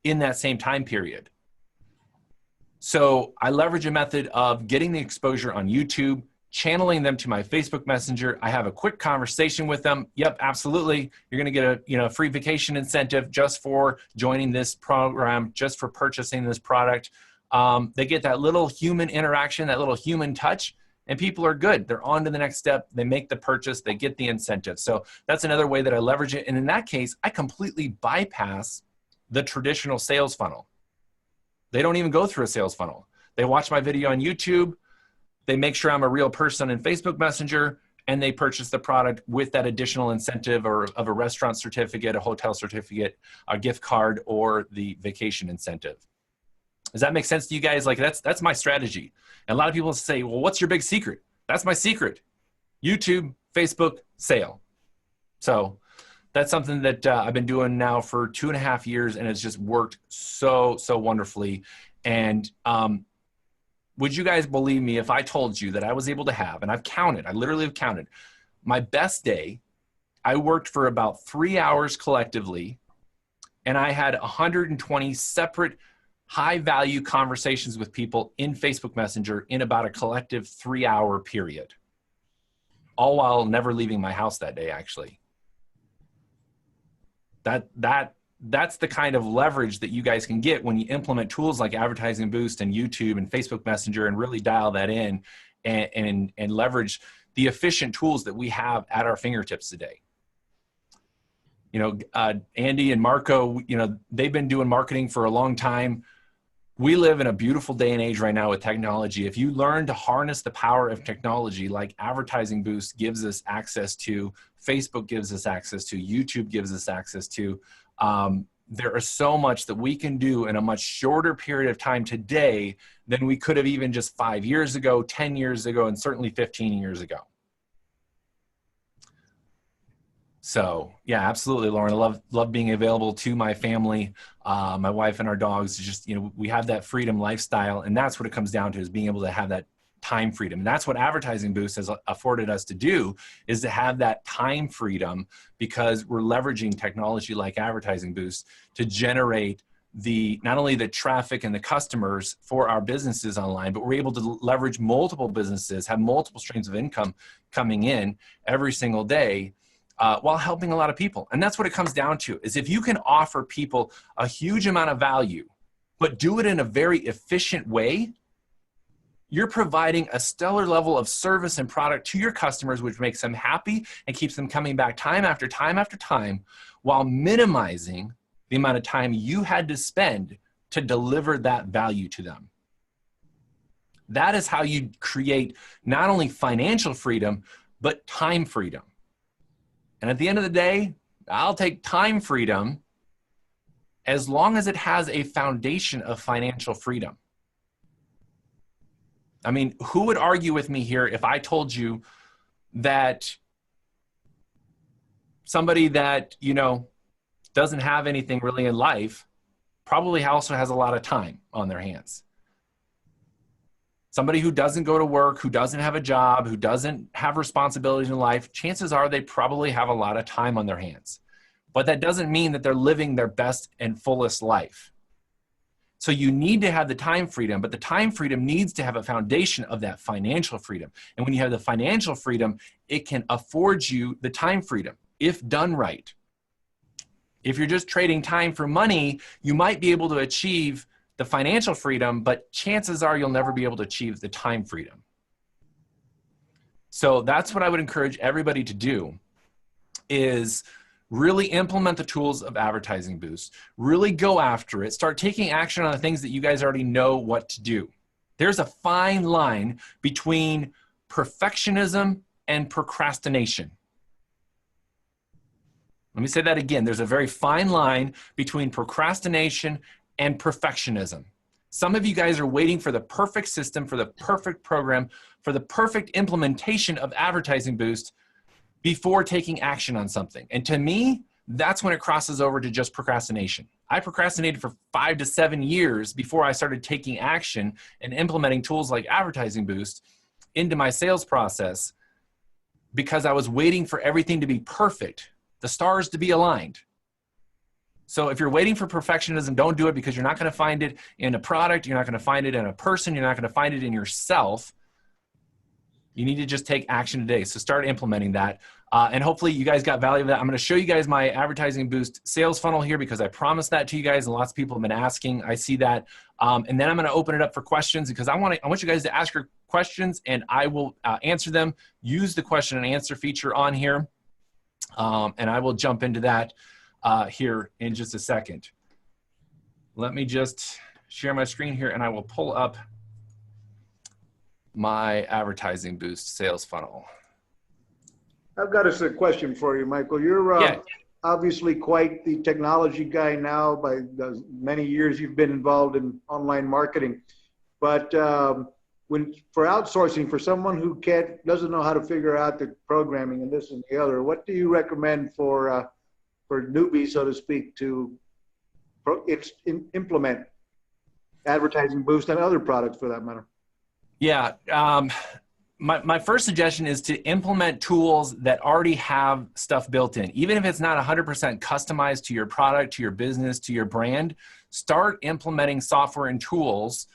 in that same time period. So I leverage a method of getting the exposure on YouTube, channeling them to my Facebook Messenger. I have a quick conversation with them. Yep, absolutely. You're going to get a free vacation incentive just for joining this program, just for purchasing this product. They get that little human interaction, that little human touch, and people are good. They're on to the next step. They make the purchase. They get the incentive. So that's another way that I leverage it. And in that case, I completely bypass the traditional sales funnel. They don't even go through a sales funnel. They watch my video on YouTube. They make sure I'm a real person in Facebook Messenger, and they purchase the product with that additional incentive or of a restaurant certificate, a hotel certificate, a gift card, or the vacation incentive. Does that make sense to you guys? Like that's my strategy. And a lot of people say, well, what's your big secret? That's my secret. YouTube, Facebook, sale. So that's something that I've been doing now for 2.5 years, and it's just worked so wonderfully. And would you guys believe me if I told you that I was able to have, and I've counted, I literally have counted, my best day, I worked for about 3 hours collectively, and I had 120 separate high-value conversations with people in Facebook Messenger in about a collective 3-hour period, all while never leaving my house that day, actually. That's the kind of leverage that you guys can get when you implement tools like Advertising Boost and YouTube and Facebook Messenger and really dial that in and leverage the efficient tools that we have at our fingertips today. Andy and Marco, they've been doing marketing for a long time. We live in a beautiful day and age right now with technology. If you learn to harness the power of technology like Advertising Boost gives us access to, Facebook gives us access to, YouTube gives us access to, there is so much that we can do in a much shorter period of time today than we could have even just 5 years ago, 10 years ago, and certainly 15 years ago. So yeah, absolutely, Lauren. I love being available to my family, my wife and our dogs. Just, we have that freedom lifestyle, and that's what it comes down to, is being able to have that time freedom. And that's what Advertising Boost has afforded us to do, is to have that time freedom, because we're leveraging technology like Advertising Boost to generate not only the traffic and the customers for our businesses online, but we're able to leverage multiple businesses, have multiple streams of income coming in every single day, while helping a lot of people. And that's what it comes down to, is if you can offer people a huge amount of value, but do it in a very efficient way, you're providing a stellar level of service and product to your customers, which makes them happy and keeps them coming back time after time after time, while minimizing the amount of time you had to spend to deliver that value to them. That is how you create not only financial freedom, but time freedom. And at the end of the day, I'll take time freedom as long as it has a foundation of financial freedom. I mean, who would argue with me here if I told you that somebody that, doesn't have anything really in life probably also has a lot of time on their hands? Somebody who doesn't go to work, who doesn't have a job, who doesn't have responsibilities in life, chances are they probably have a lot of time on their hands. but that doesn't mean that they're living their best and fullest life. So you need to have the time freedom, but the time freedom needs to have a foundation of that financial freedom. And when you have the financial freedom, it can afford you the time freedom if done right. If you're just trading time for money, you might be able to achieve the financial freedom, but chances are you'll never be able to achieve the time freedom. So that's what I would encourage everybody to do, is really implement the tools of Advertising Boost, really go after it, start taking action on the things that you guys already know what to do. There's a fine line between perfectionism and procrastination. Let me say that again. There's a very fine line between procrastination and perfectionism. Some of you guys are waiting for the perfect system, for the perfect program, for the perfect implementation of Advertising Boost before taking action on something. And to me, that's when it crosses over to just procrastination. I procrastinated for 5 to 7 years before I started taking action and implementing tools like Advertising Boost into my sales process because I was waiting for everything to be perfect, the stars to be aligned. So if you're waiting for perfectionism, don't do it, because you're not going to find it in a product. You're not going to find it in a person. You're not going to find it in yourself. You need to just take action today. So start implementing that. And hopefully you guys got value of that. I'm going to show you guys my Advertising Boost sales funnel here because I promised that to you guys and lots of people have been asking. I see that. And then I'm going to open it up for questions because I want you guys to ask your questions and I will answer them. Use the question and answer feature on here. And I will jump into that here in just a second. Let me just share my screen here and I will pull up my Advertising Boost sales funnel. I've got a question for you, Michael. You're obviously quite the technology guy now. By the many years you've been involved in online marketing. But for outsourcing, for someone who doesn't know how to figure out the programming and this and the other, what do you recommend for newbies, so to speak, to implement Advertising Boost and other products for that matter? Yeah, my first suggestion is to implement tools that already have stuff built in. Even if it's not 100% customized to your product, to your business, to your brand, start implementing software and tools.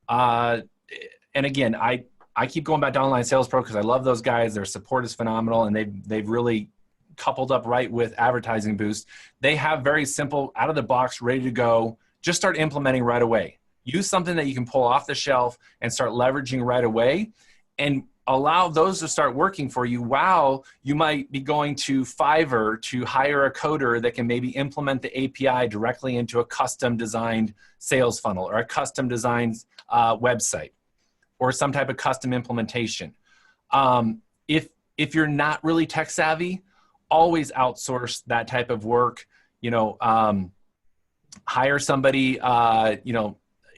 And again, I keep going back to Online Sales Pro because I love those guys. Their support is phenomenal, and they've really coupled up right with Advertising Boost. They have very simple, out of the box, ready to go. Just start implementing right away. Use something that you can pull off the shelf and start leveraging right away, and allow those to start working for you while you might be going to Fiverr to hire a coder that can maybe implement the API directly into a custom designed sales funnel or a custom designed website or some type of custom implementation. If you're not really tech savvy, always outsource that type of work. Hire somebody,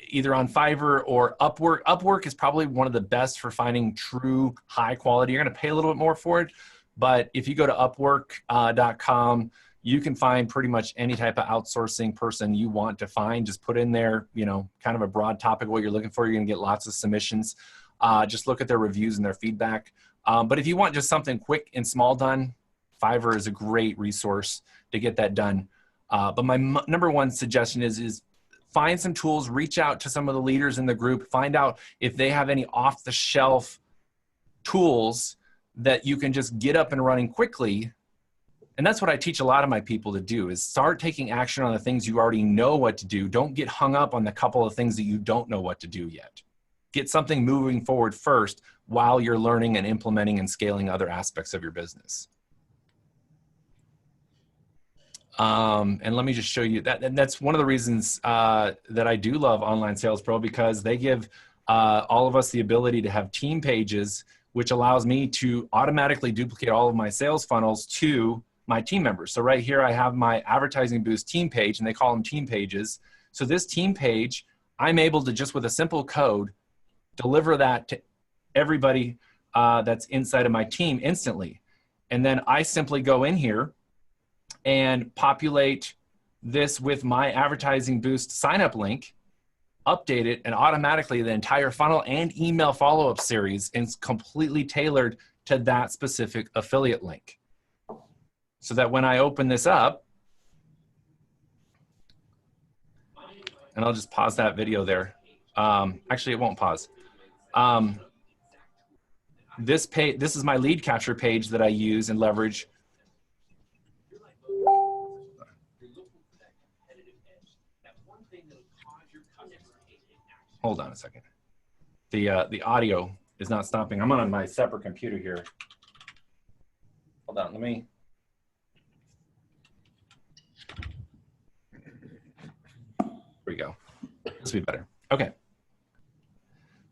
either on Fiverr or Upwork. Upwork is probably one of the best for finding true high quality. You're going to pay a little bit more for it, but if you go to upwork.com, you can find pretty much any type of outsourcing person you want to find. Just put in there, kind of a broad topic of what you're looking for. You're going to get lots of submissions. Just look at their reviews and their feedback. But if you want just something quick and small done, Fiverr is a great resource to get that done. But my number one suggestion is find some tools, reach out to some of the leaders in the group, find out if they have any off-the-shelf tools that you can just get up and running quickly. And that's what I teach a lot of my people to do, is start taking action on the things you already know what to do. Don't get hung up on the couple of things that you don't know what to do yet. Get something moving forward first while you're learning and implementing and scaling other aspects of your business. And let me just show you that. And that's one of the reasons that I do love Online Sales Pro, because they give all of us the ability to have team pages, which allows me to automatically duplicate all of my sales funnels to my team members. So right here, I have my Advertising Boost team page, and they call them team pages. So this team page, I'm able to just with a simple code, deliver that to everybody that's inside of my team instantly. And then I simply go in here and populate this with my Advertising Boost sign-up link, update it, and automatically the entire funnel and email follow-up series is completely tailored to that specific affiliate link. So that when I open this up, and I'll just pause that video there. Actually, it won't pause. This is my lead capture page that I use and leverage. Hold on a second. The audio is not stopping. I'm on my separate computer here. Hold on, let me. Here we go. This will be better. Okay.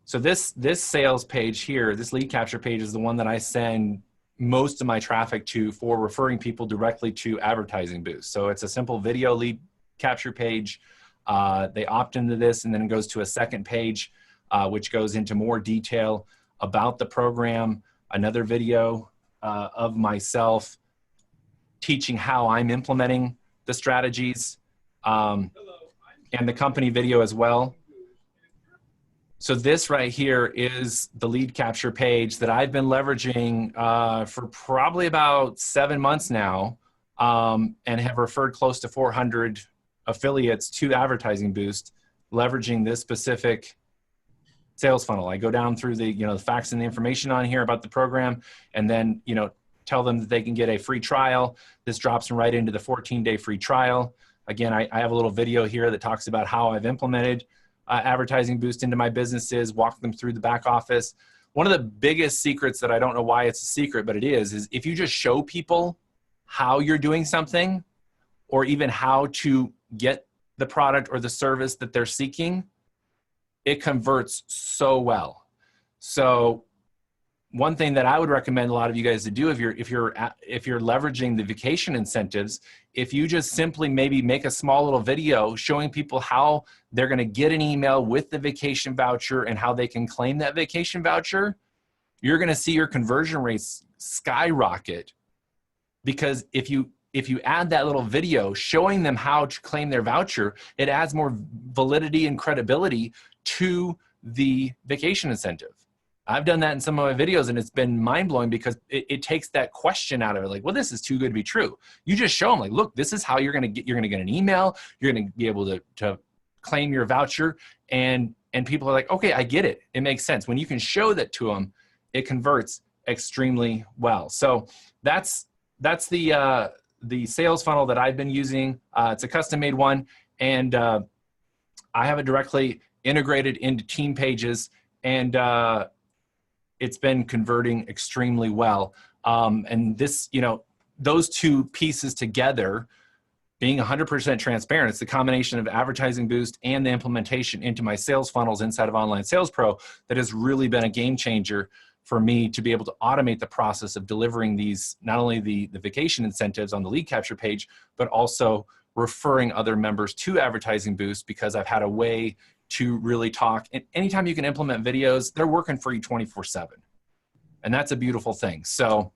So this sales page here, this lead capture page is the one that I send most of my traffic to for referring people directly to advertising booths. So it's a simple video lead capture page. They opt into this, and then it goes to a second page, which goes into more detail about the program, another video of myself teaching how I'm implementing the strategies, and the company video as well. So this right here is the lead capture page that I've been leveraging for probably about 7 months now, and have referred close to 400 affiliates to Advertising Boost, leveraging this specific sales funnel. I go down through the, the facts and the information on here about the program, and then, tell them that they can get a free trial. This drops them right into the 14-day free trial. Again, I have a little video here that talks about how I've implemented Advertising Boost into my businesses, walk them through the back office. One of the biggest secrets that I don't know why it's a secret, but it is if you just show people how you're doing something, or even how to get the product or the service that they're seeking, it converts so well. So one thing that I would recommend a lot of you guys to do if you're leveraging the vacation incentives, if you just simply maybe make a small little video showing people how they're going to get an email with the vacation voucher and how they can claim that vacation voucher, you're going to see your conversion rates skyrocket. Because if you add that little video showing them how to claim their voucher, it adds more validity and credibility to the vacation incentive. I've done that in some of my videos, and it's been mind-blowing because it takes that question out of it. Like, well, this is too good to be true. You just show them, like, look, this is how you're going to get an email. You're going to be able to claim your voucher. And people are like, okay, I get it. It makes sense. When you can show that to them, it converts extremely well. So that's the sales funnel that I've been using. It's a custom-made one, and I have it directly integrated into team pages, and it's been converting extremely well. And this, those two pieces together, being 100% transparent, it's the combination of Advertising Boost and the implementation into my sales funnels inside of Online Sales Pro that has really been a game changer for me to be able to automate the process of delivering these, not only the vacation incentives on the lead capture page, but also referring other members to Advertising Boost, because I've had a way to really talk. And anytime you can implement videos, they're working for you 24/7. And that's a beautiful thing. So,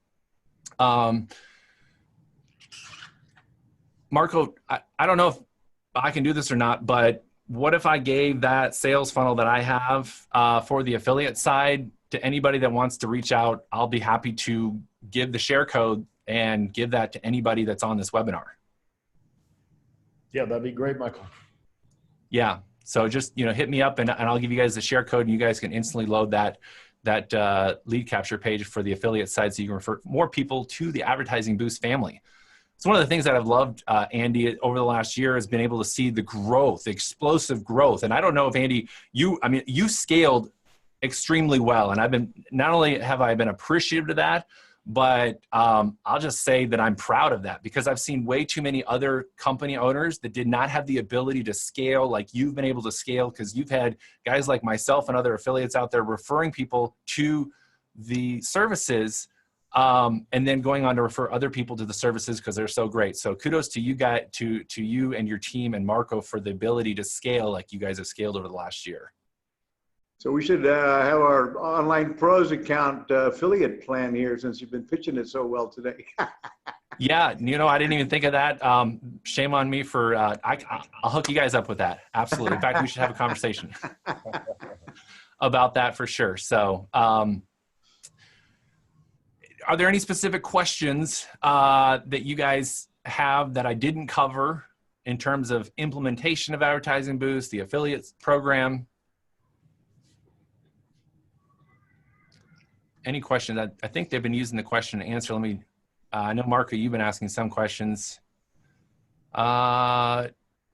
Marco, I don't know if I can do this or not, but what if I gave that sales funnel that I have for the affiliate side to anybody that wants to reach out? I'll be happy to give the share code and give that to anybody that's on this webinar. Yeah, that'd be great, Michael. Yeah. So just, hit me up and I'll give you guys the share code, and you guys can instantly load that lead capture page for the affiliate side, so you can refer more people to the Advertising Boost family. It's one of the things that I've loved, Andy, over the last year, has been able to see the growth, the explosive growth. And I don't know if, Andy, you scaled extremely well. And not only have I been appreciative to that, but I'll just say that I'm proud of that, because I've seen way too many other company owners that did not have the ability to scale like you've been able to scale, because you've had guys like myself and other affiliates out there referring people to the services, and then going on to refer other people to the services because they're so great. So kudos to you guys, to you and your team and Marco, for the ability to scale like you guys have scaled over the last year. So we should have our Online Pros account affiliate plan here, since you've been pitching it so well today. Yeah, I didn't even think of that. Shame on me for, I'll hook you guys up with that. Absolutely. In fact, we should have a conversation about that for sure. So are there any specific questions that you guys have that I didn't cover in terms of implementation of Advertising Boost, the affiliates program. Any questions? I think they've been using the question and answer. Let me, I know Marco, you've been asking some questions.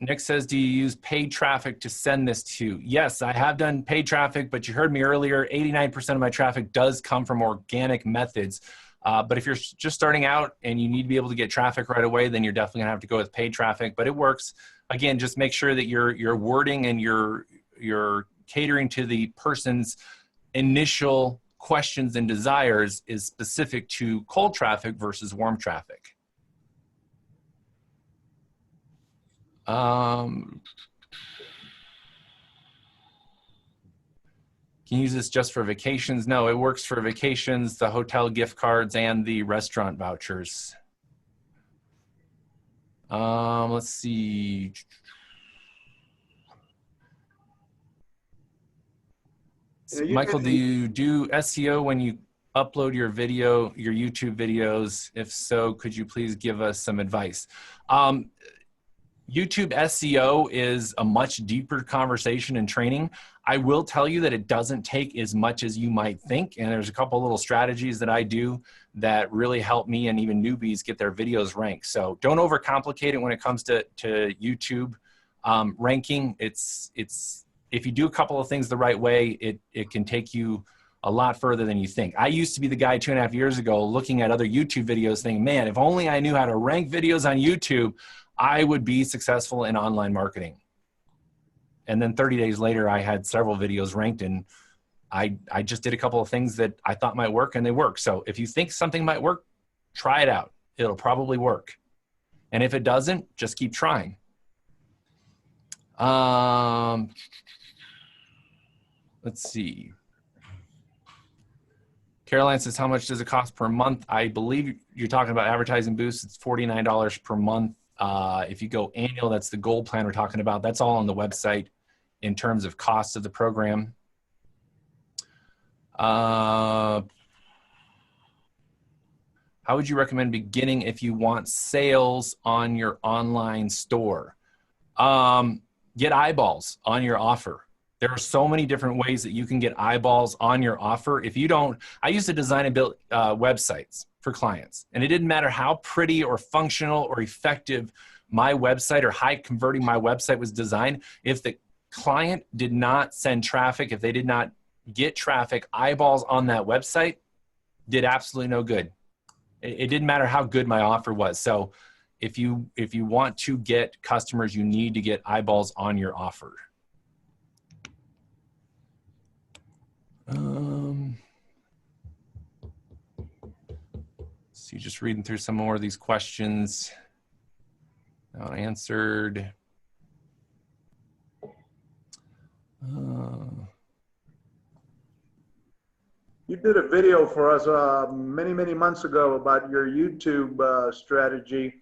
Nick says, do you use paid traffic to send this to? Yes, I have done paid traffic, but you heard me earlier, 89% of my traffic does come from organic methods. But if you're just starting out and you need to be able to get traffic right away, then you're definitely gonna have to go with paid traffic, but it works. Again, just make sure that your wording and you're catering to the person's initial questions and desires is specific to cold traffic versus warm traffic. Can you use this just for vacations? No, it works for vacations, the hotel gift cards, and the restaurant vouchers. Let's see. Michael, do you do SEO when you upload your video, your YouTube videos? If so, could you please give us some advice? YouTube SEO is a much deeper conversation and training. I will tell you that it doesn't take as much as you might think. And there's a couple little strategies that I do that really help me and even newbies get their videos ranked. So don't overcomplicate it when it comes to YouTube ranking. It's if you do a couple of things the right way, it can take you a lot further than you think. I used to be the guy 2.5 years ago looking at other YouTube videos thinking, man, if only I knew how to rank videos on YouTube, I would be successful in online marketing. And then 30 days later, I had several videos ranked, and I just did a couple of things that I thought might work, and they work. So if you think something might work, try it out. It'll probably work. And if it doesn't, just keep trying. Let's see. Caroline says, how much does it cost per month? I believe you're talking about Advertising Boost. It's $49 per month. If you go annual, that's the gold plan we're talking about. That's all on the website in terms of cost of the program. How would you recommend beginning if you want sales on your online store? Get eyeballs on your offer. There are so many different ways that you can get eyeballs on your offer. If you don't, I used to design and build websites for clients, and it didn't matter how pretty or functional or effective my website or high converting my website was designed. If the client did not send traffic, if they did not get traffic, eyeballs on that website did absolutely no good. It didn't matter how good my offer was. So if you want to get customers, you need to get eyeballs on your offer. So just reading through some more of these questions. Not answered. You did a video for us many months ago about your YouTube strategy.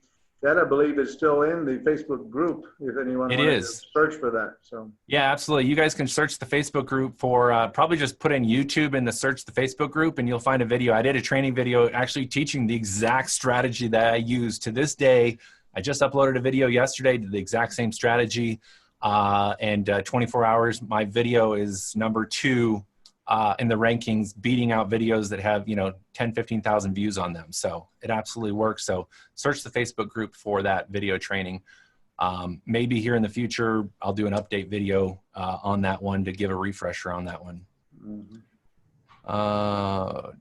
That, I believe, is still in the Facebook group if anyone wants to search for that. So yeah, absolutely. You guys can search the Facebook group for probably just put in YouTube in the search the Facebook group, and you'll find a video. I did a training video actually teaching the exact strategy that I use to this day. I just uploaded a video yesterday to the exact same strategy, and 24 hours, my video is #2 in the rankings, beating out videos that have, 10, 15,000 views on them. So it absolutely works. So search the Facebook group for that video training. Maybe here in the future, I'll do an update video on that one to give a refresher on that one. Let's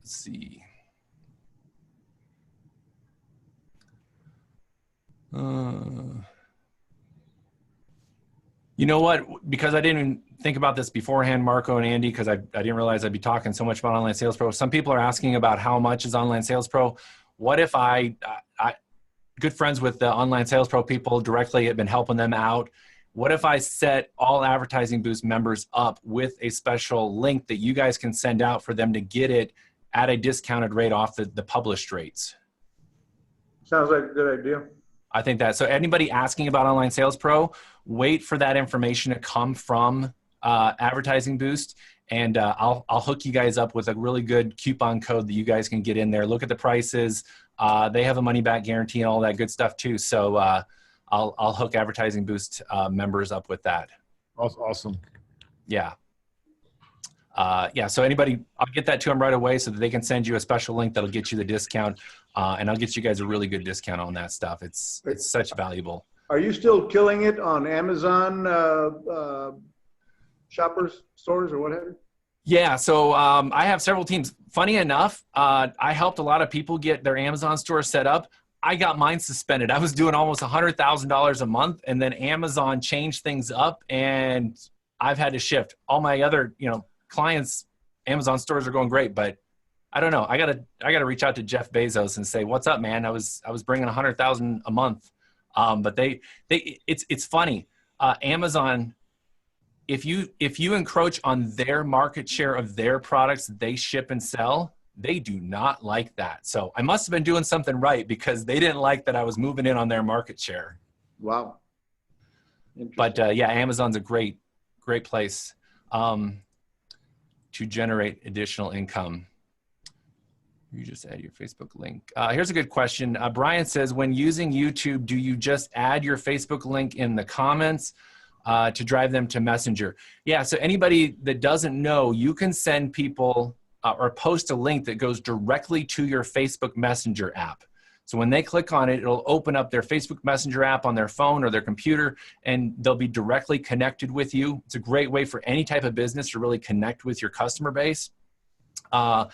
see. You know what? Because I didn't think about this beforehand, Marco and Andy, because I didn't realize I'd be talking so much about Online Sales Pro. Some people are asking about how much is Online Sales Pro. What if I good friends with the Online Sales Pro people directly, have been helping them out. What if I set all Advertising Boost members up with a special link that you guys can send out for them to get it at a discounted rate off the published rates? Sounds like a good idea. I think that, so anybody asking about Online Sales Pro, wait for that information to come from Advertising Boost, and I'll hook you guys up with a really good coupon code that you guys can get in there. Look at the prices. They have a money back guarantee and all that good stuff too. So I'll hook Advertising Boost members up with that. Awesome. Yeah. Yeah, so anybody, I'll get that to them right away so that they can send you a special link that'll get you the discount, and I'll get you guys a really good discount on that stuff. It's such valuable. Are you still killing it on Amazon shoppers, stores, or what have you? Yeah, so I have several teams. Funny enough, I helped a lot of people get their Amazon store set up. I got mine suspended. I was doing almost $100,000 a month, and then Amazon changed things up, and I've had to shift. All my other, clients, Amazon stores are going great, but I don't know. I gotta reach out to Jeff Bezos and say, "What's up, man? I was bringing 100,000 a month." But it's funny. Amazon, if you encroach on their market share of their products that they ship and sell, they do not like that. So I must have been doing something right because they didn't like that I was moving in on their market share. Wow. But yeah, Amazon's a great place to generate additional income. You just add your Facebook link. Here's a good question. Brian says, when using YouTube, do you just add your Facebook link in the comments to drive them to Messenger? Yeah, so anybody that doesn't know, you can send people or post a link that goes directly to your Facebook Messenger app. So when they click on it, it'll open up their Facebook Messenger app on their phone or their computer, and they'll be directly connected with you. It's a great way for any type of business to really connect with your customer base. And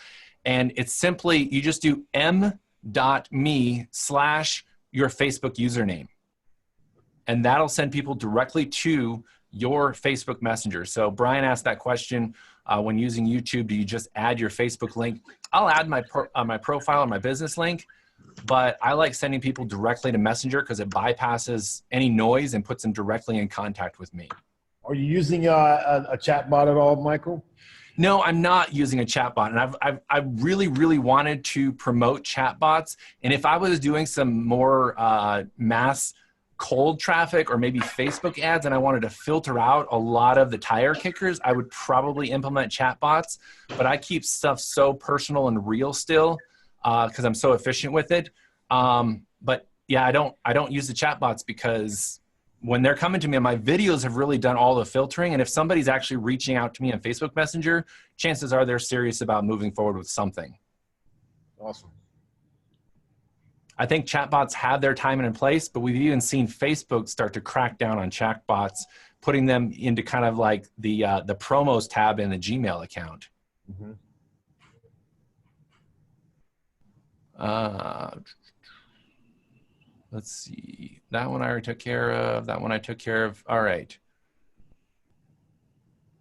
it's simply, you just do m.me/your Facebook username. And that'll send people directly to your Facebook Messenger. So Brian asked that question, when using YouTube, do you just add your Facebook link? I'll add my profile or my business link, but I like sending people directly to Messenger because it bypasses any noise and puts them directly in contact with me. Are you using a chat bot at all, Michael? No, I'm not using a chatbot, and I really, really wanted to promote chatbots. And if I was doing some more mass cold traffic or maybe Facebook ads, and I wanted to filter out a lot of the tire kickers, I would probably implement chatbots. But I keep stuff so personal and real still because I'm so efficient with it. But yeah, I don't use the chatbots because when they're coming to me, my videos have really done all the filtering. And if somebody's actually reaching out to me on Facebook Messenger, chances are they're serious about moving forward with something. Awesome. I think chatbots have their time and place, but we've even seen Facebook start to crack down on chatbots, putting them into kind of like the promos tab in the Gmail account. Mm-hmm. Let's see. That one I already took care of. That one I took care of. All right.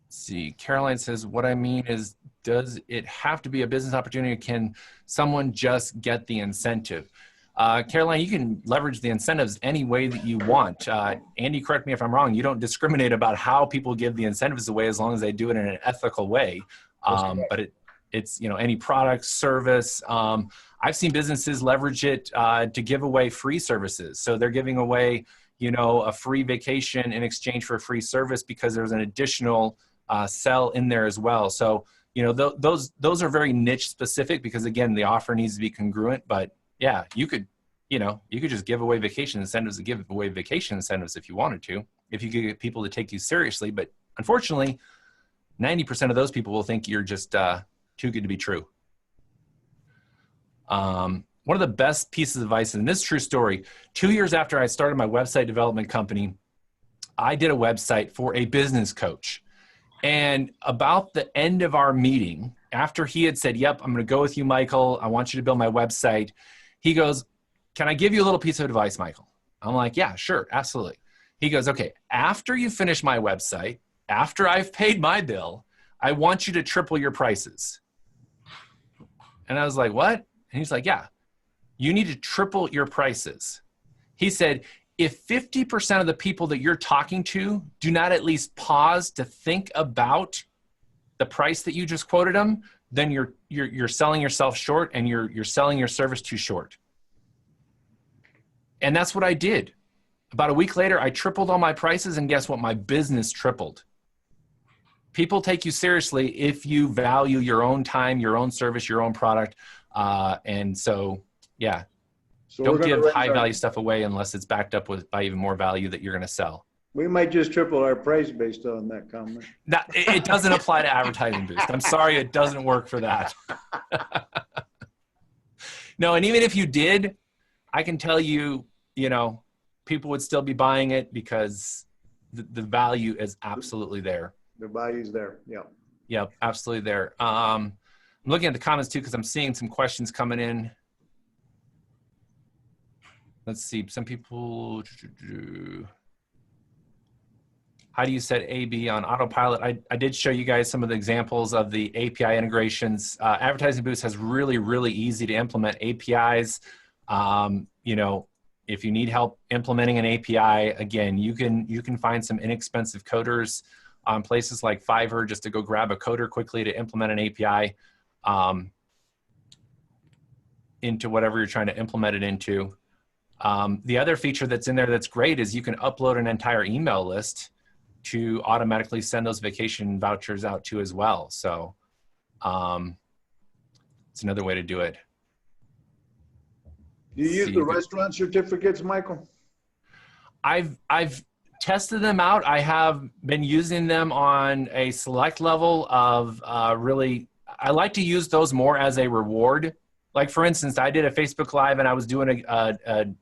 Let's see. Caroline says, what I mean is, does it have to be a business opportunity? Or can someone just get the incentive? Caroline, you can leverage the incentives any way that you want. Andy, correct me if I'm wrong. You don't discriminate about how people give the incentives away as long as they do it in an ethical way. But it's any product, service. I've seen businesses leverage it to give away free services. So they're giving away, a free vacation in exchange for a free service because there's an additional sell in there as well. So, those are very niche specific because again, the offer needs to be congruent, but yeah, you could just give away vacation incentives and give away vacation incentives if you wanted to, if you could get people to take you seriously. But unfortunately, 90% of those people will think you're just too good to be true. One of the best pieces of advice, and this is a true story, 2 years after I started my website development company, I did a website for a business coach. And about the end of our meeting, after he had said, yep, I'm going to go with you, Michael. I want you to build my website. He goes, can I give you a little piece of advice, Michael? I'm like, yeah, sure, absolutely. He goes, okay, after you finish my website, after I've paid my bill, I want you to triple your prices. And I was like, what? And he's like, yeah, you need to triple your prices. He said, if 50% of the people that you're talking to do not at least pause to think about the price that you just quoted them, then you're selling yourself short and you're selling your service too short. And that's what I did. About a week later, I tripled all my prices, and guess what? My business tripled. People take you seriously if you value your own time, your own service, your own product. And so, yeah. So Don't we're going to give raise high our, value stuff away unless it's backed up with by even more value that you're going to sell. we might just triple our price based on that comment. That, it doesn't apply to Advertising Boost. I'm sorry, it doesn't work for that. No, and even if you did, I can tell you, you know, people would still be buying it because the value is absolutely there. The value's there. Yeah. Yep, absolutely there. I'm looking at the comments too because I'm seeing some questions coming in. Let's see, some people. How do you set A/B on autopilot? I did show you guys some of the examples of the API integrations. Advertising Boost has really, really easy to implement APIs. You know, if you need help implementing an API, again, you can find some inexpensive coders on places like Fiverr just to go grab a coder quickly to implement an API into whatever you're trying to implement it into. The other feature that's in there that's great is you can upload an entire email list to automatically send those vacation vouchers out to as well. So it's another way to do it. Do you use the restaurant certificates, Michael? I've tested them out. I have been using them on a select level of really, I like to use those more as a reward. Like for instance, I did a Facebook Live and I was doing a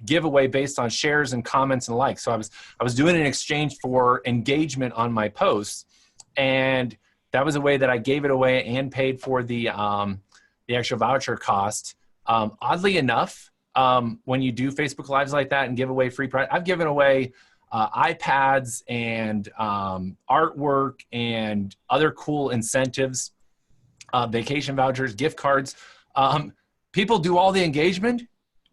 giveaway based on shares and comments and likes. So I was doing an exchange for engagement on my posts, and that was a way that I gave it away and paid for the actual voucher cost. Oddly enough, when you do Facebook Lives like that and give away free prize, I've given away iPads and artwork and other cool incentives, vacation vouchers, gift cards. People do all the engagement,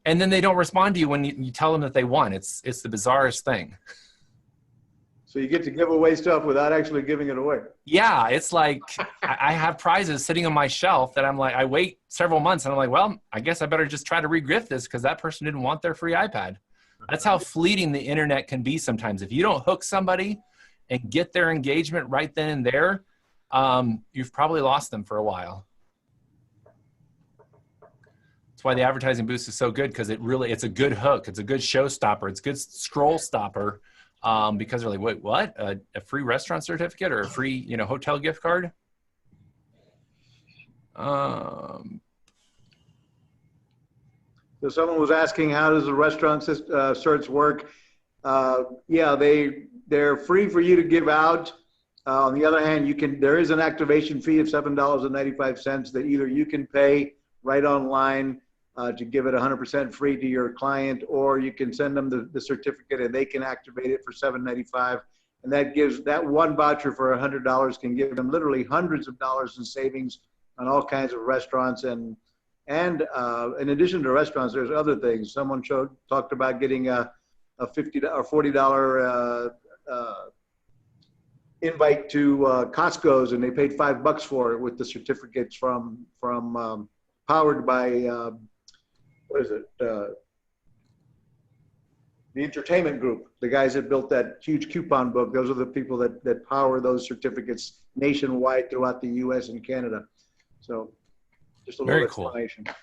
and then they don't respond to you when you tell them that they won. It's the bizarrest thing. So you get to give away stuff without actually giving it away. Yeah, it's like I have prizes sitting on my shelf that I'm like, I wait several months and I'm like, well, I guess I better just try to re-gift this because that person didn't want their free iPad. That's how fleeting the internet can be sometimes. If you don't hook somebody and get their engagement right then and there, you've probably lost them for a while. That's why the Advertising Boost is so good, because it's a good hook. It's a good showstopper. It's a good scroll stopper, because they're like, wait, what? A free restaurant certificate or a free, hotel gift card? So someone was asking, how does the restaurant certs work? Yeah, they're free for you to give out. On the other hand, there is an activation fee of $7.95 that either you can pay right online to give it 100% free to your client, or you can send them the certificate and they can activate it for $7.95. And that gives that one voucher for $100 can give them literally hundreds of dollars in savings on all kinds of restaurants. And in addition to restaurants, there's other things. Someone talked about getting a $50 or $40 invite to Costco's, and they paid $5 for it with the certificates from powered by what is it? The entertainment group, the guys that built that huge coupon book. Those are the people that power those certificates nationwide throughout the U.S. and Canada. So just a little explanation. Cool.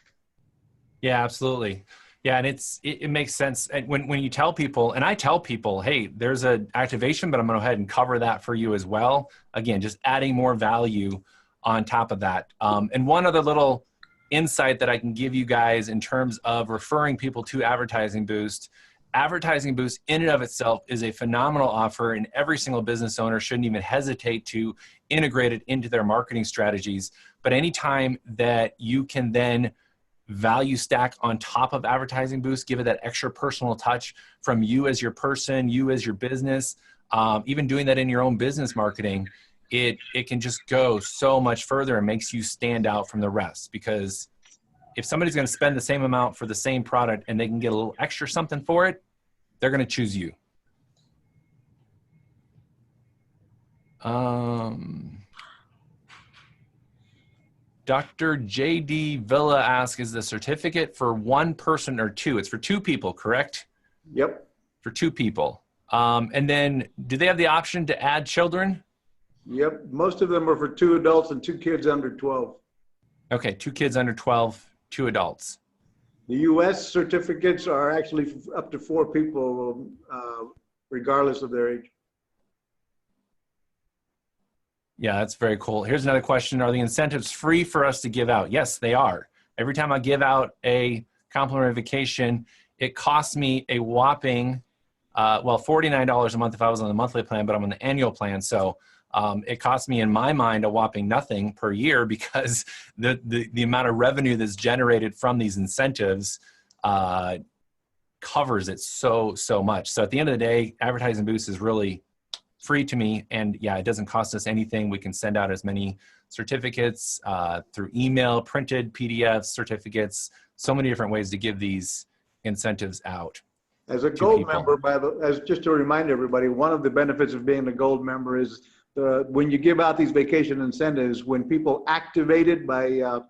Yeah, absolutely. Yeah, and it makes sense. And when you tell people, and I tell people, hey, there's an activation, but I'm going to go ahead and cover that for you as well. Again, just adding more value on top of that. And one other little insight that I can give you guys in terms of referring people to Advertising Boost. Advertising Boost in and of itself is a phenomenal offer, and every single business owner shouldn't even hesitate to integrate it into their marketing strategies. But anytime that you can then value stack on top of Advertising Boost, give it that extra personal touch from you as your person, you as your business, even doing that in your own business marketing, it can just go so much further and makes you stand out from the rest. Because if somebody's going to spend the same amount for the same product and they can get a little extra something for it, they're going to choose you. Dr. JD Villa asks, is the certificate for one person or two? It's for two people, correct? Yep. For two people. And then do they have the option to add children? Yep. Most of them are for 2 adults and 2 kids under 12. Okay, 2 kids under 12, 2 adults. The U.S. certificates are actually up to 4 people, regardless of their age. Yeah, that's very cool. Here's another question. Are the incentives free for us to give out? Yes, they are. Every time I give out a complimentary vacation, it costs me a whopping, well, $49 a month if I was on the monthly plan, but I'm on the annual plan. So it costs me, in my mind, a whopping nothing per year, because the amount of revenue that's generated from these incentives covers it so much. So at the end of the day, Advertising Boost is really free to me, and yeah, it doesn't cost us anything. We can send out as many certificates through email, printed PDFs, certificates, so many different ways to give these incentives out. As a gold member, as just to remind everybody, one of the benefits of being a gold member is when you give out these vacation incentives, when people activate it by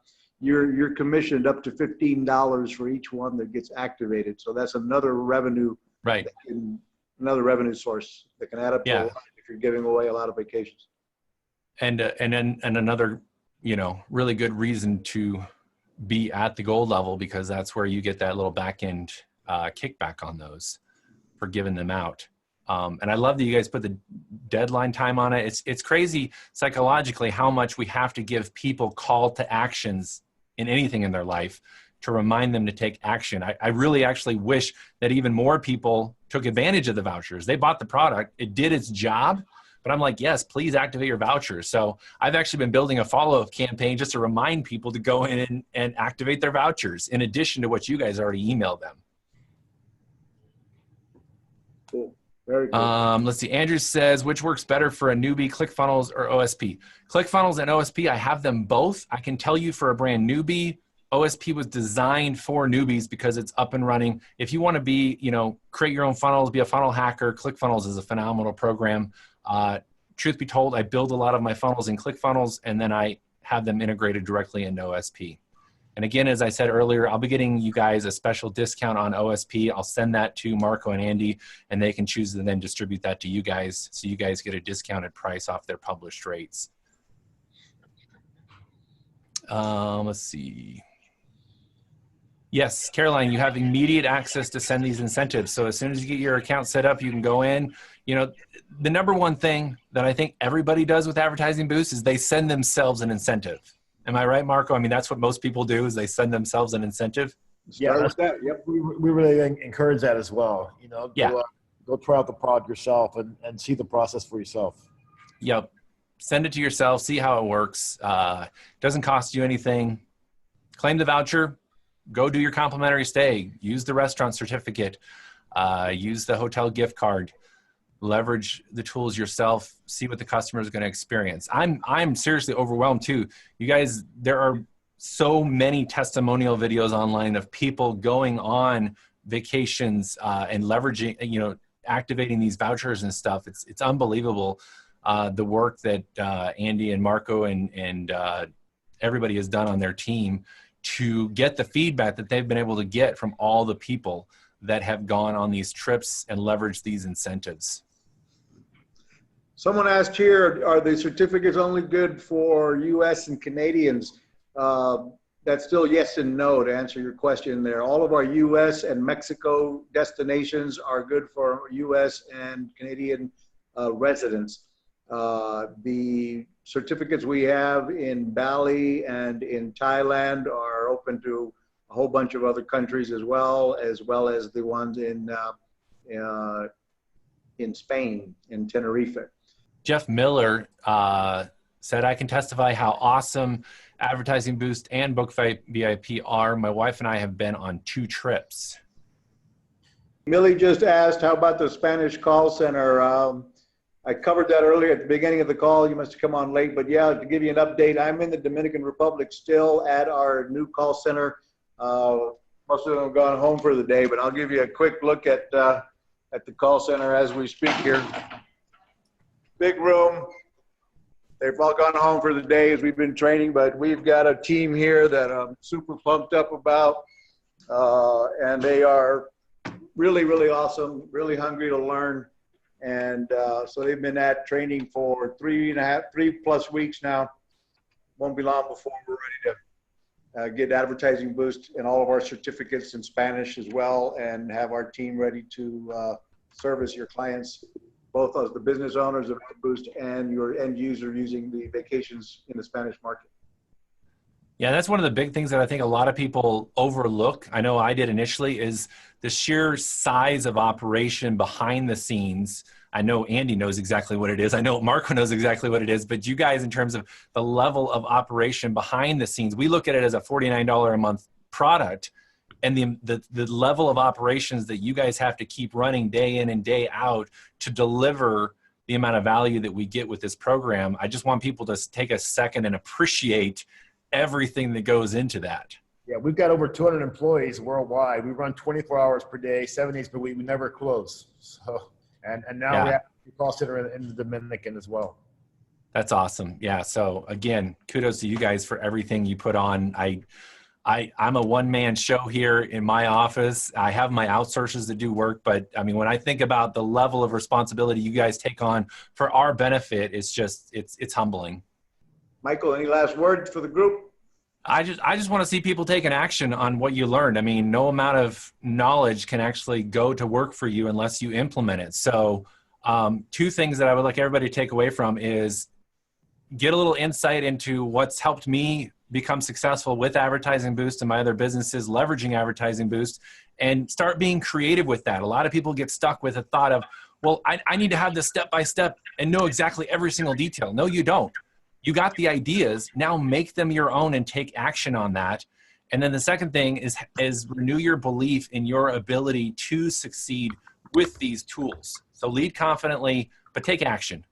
you're commissioned up to $15 for each one that gets activated. So that's another revenue, right? Another revenue source that can add up to a lot if you're giving away a lot of vacations. And another, really good reason to be at the gold level, because that's where you get that little back end kickback on those for giving them out. And I love that you guys put the deadline time on it. It's crazy psychologically how much we have to give people call to actions in anything in their life to remind them to take action. I really actually wish that even more people took advantage of the vouchers. They bought the product, it did its job, but I'm like, yes, please activate your vouchers. So I've actually been building a follow-up campaign just to remind people to go in and activate their vouchers, in addition to what you guys already emailed them. Cool. Very cool. Let's see. Andrew says, which works better for a newbie, ClickFunnels or OSP? ClickFunnels and OSP, I have them both. I can tell you for a brand newbie, OSP was designed for newbies because it's up and running. If you want to be, create your own funnels, be a funnel hacker, ClickFunnels is a phenomenal program. Truth be told, I build a lot of my funnels in ClickFunnels, and then I have them integrated directly into OSP. And again, as I said earlier, I'll be getting you guys a special discount on OSP. I'll send that to Marco and Andy, and they can choose to then distribute that to you guys, so you guys get a discounted price off their published rates. Let's see. Yes, Caroline, you have immediate access to send these incentives. So as soon as you get your account set up, you can go in. The number one thing that I think everybody does with Advertising Boost is they send themselves an incentive. Am I right, Marco? I mean, that's what most people do, is they send themselves an incentive. Yeah, that's that. Yep. We really encourage that as well. Go try out the product yourself and see the process for yourself. Yep. Send it to yourself, see how it works. Doesn't cost you anything. Claim the voucher. Go do your complimentary stay. Use the restaurant certificate. Use the hotel gift card. Leverage the tools yourself. See what the customer is going to experience. I'm seriously overwhelmed too. You guys, there are so many testimonial videos online of people going on vacations and leveraging, activating these vouchers and stuff. It's unbelievable the work that Andy and Marco and everybody has done on their team to get the feedback that they've been able to get from all the people that have gone on these trips and leveraged these incentives. Someone asked here, are the certificates only good for US and Canadians? That's still yes and no to answer your question there. All of our US and Mexico destinations are good for US and Canadian residents. The certificates we have in Bali and in Thailand are open to a whole bunch of other countries as well as the ones in Spain, in Tenerife. Jeff Miller said, I can testify how awesome Advertising Boost and Book VIP are. My wife and I have been on 2 trips. Millie just asked, how about the Spanish call center? I covered that earlier at the beginning of the call. You must have come on late, but yeah, to give you an update, I'm in the Dominican Republic still at our new call center. Most of them have gone home for the day, but I'll give you a quick look at the call center as we speak here. Big room. They've all gone home for the day as we've been training, but we've got a team here that I'm super pumped up about, and they are really, really awesome, really hungry to learn. And so they've been at training for 3+ weeks now. Won't be long before we're ready to get advertising boost in all of our certificates in Spanish as well, and have our team ready to service your clients, both as the business owners of Boost and your end user using the vacations in the Spanish market. Yeah, that's one of the big things that I think a lot of people overlook. I know I did initially, is the sheer size of operation behind the scenes. I know Andy knows exactly what it is. I know Marco knows exactly what it is, but you guys, in terms of the level of operation behind the scenes, we look at it as a $49 a month product, and the level of operations that you guys have to keep running day in and day out to deliver the amount of value that we get with this program. I just want people to take a second and appreciate everything that goes into that. Yeah, we've got over 200 employees worldwide. We run 24 hours per day, 7 days per week. We never close. So, and now we have a call center in the Dominican as well. That's awesome. Yeah. So again, kudos to you guys for everything you put on. I'm a one-man show here in my office. I have my outsourcers that do work, but I mean, when I think about the level of responsibility you guys take on for our benefit, it's just, it's humbling. Michael, any last words for the group? I just want to see people taking action on what you learned. I mean, no amount of knowledge can actually go to work for you unless you implement it. So two things that I would like everybody to take away from is get a little insight into what's helped me become successful with Advertising Boost and my other businesses leveraging Advertising Boost, and start being creative with that. A lot of people get stuck with a thought of, well, I need to have this step-by-step and know exactly every single detail. No, you don't. You got the ideas, now make them your own and take action on that. And then the second thing is renew your belief in your ability to succeed with these tools. So lead confidently, but take action.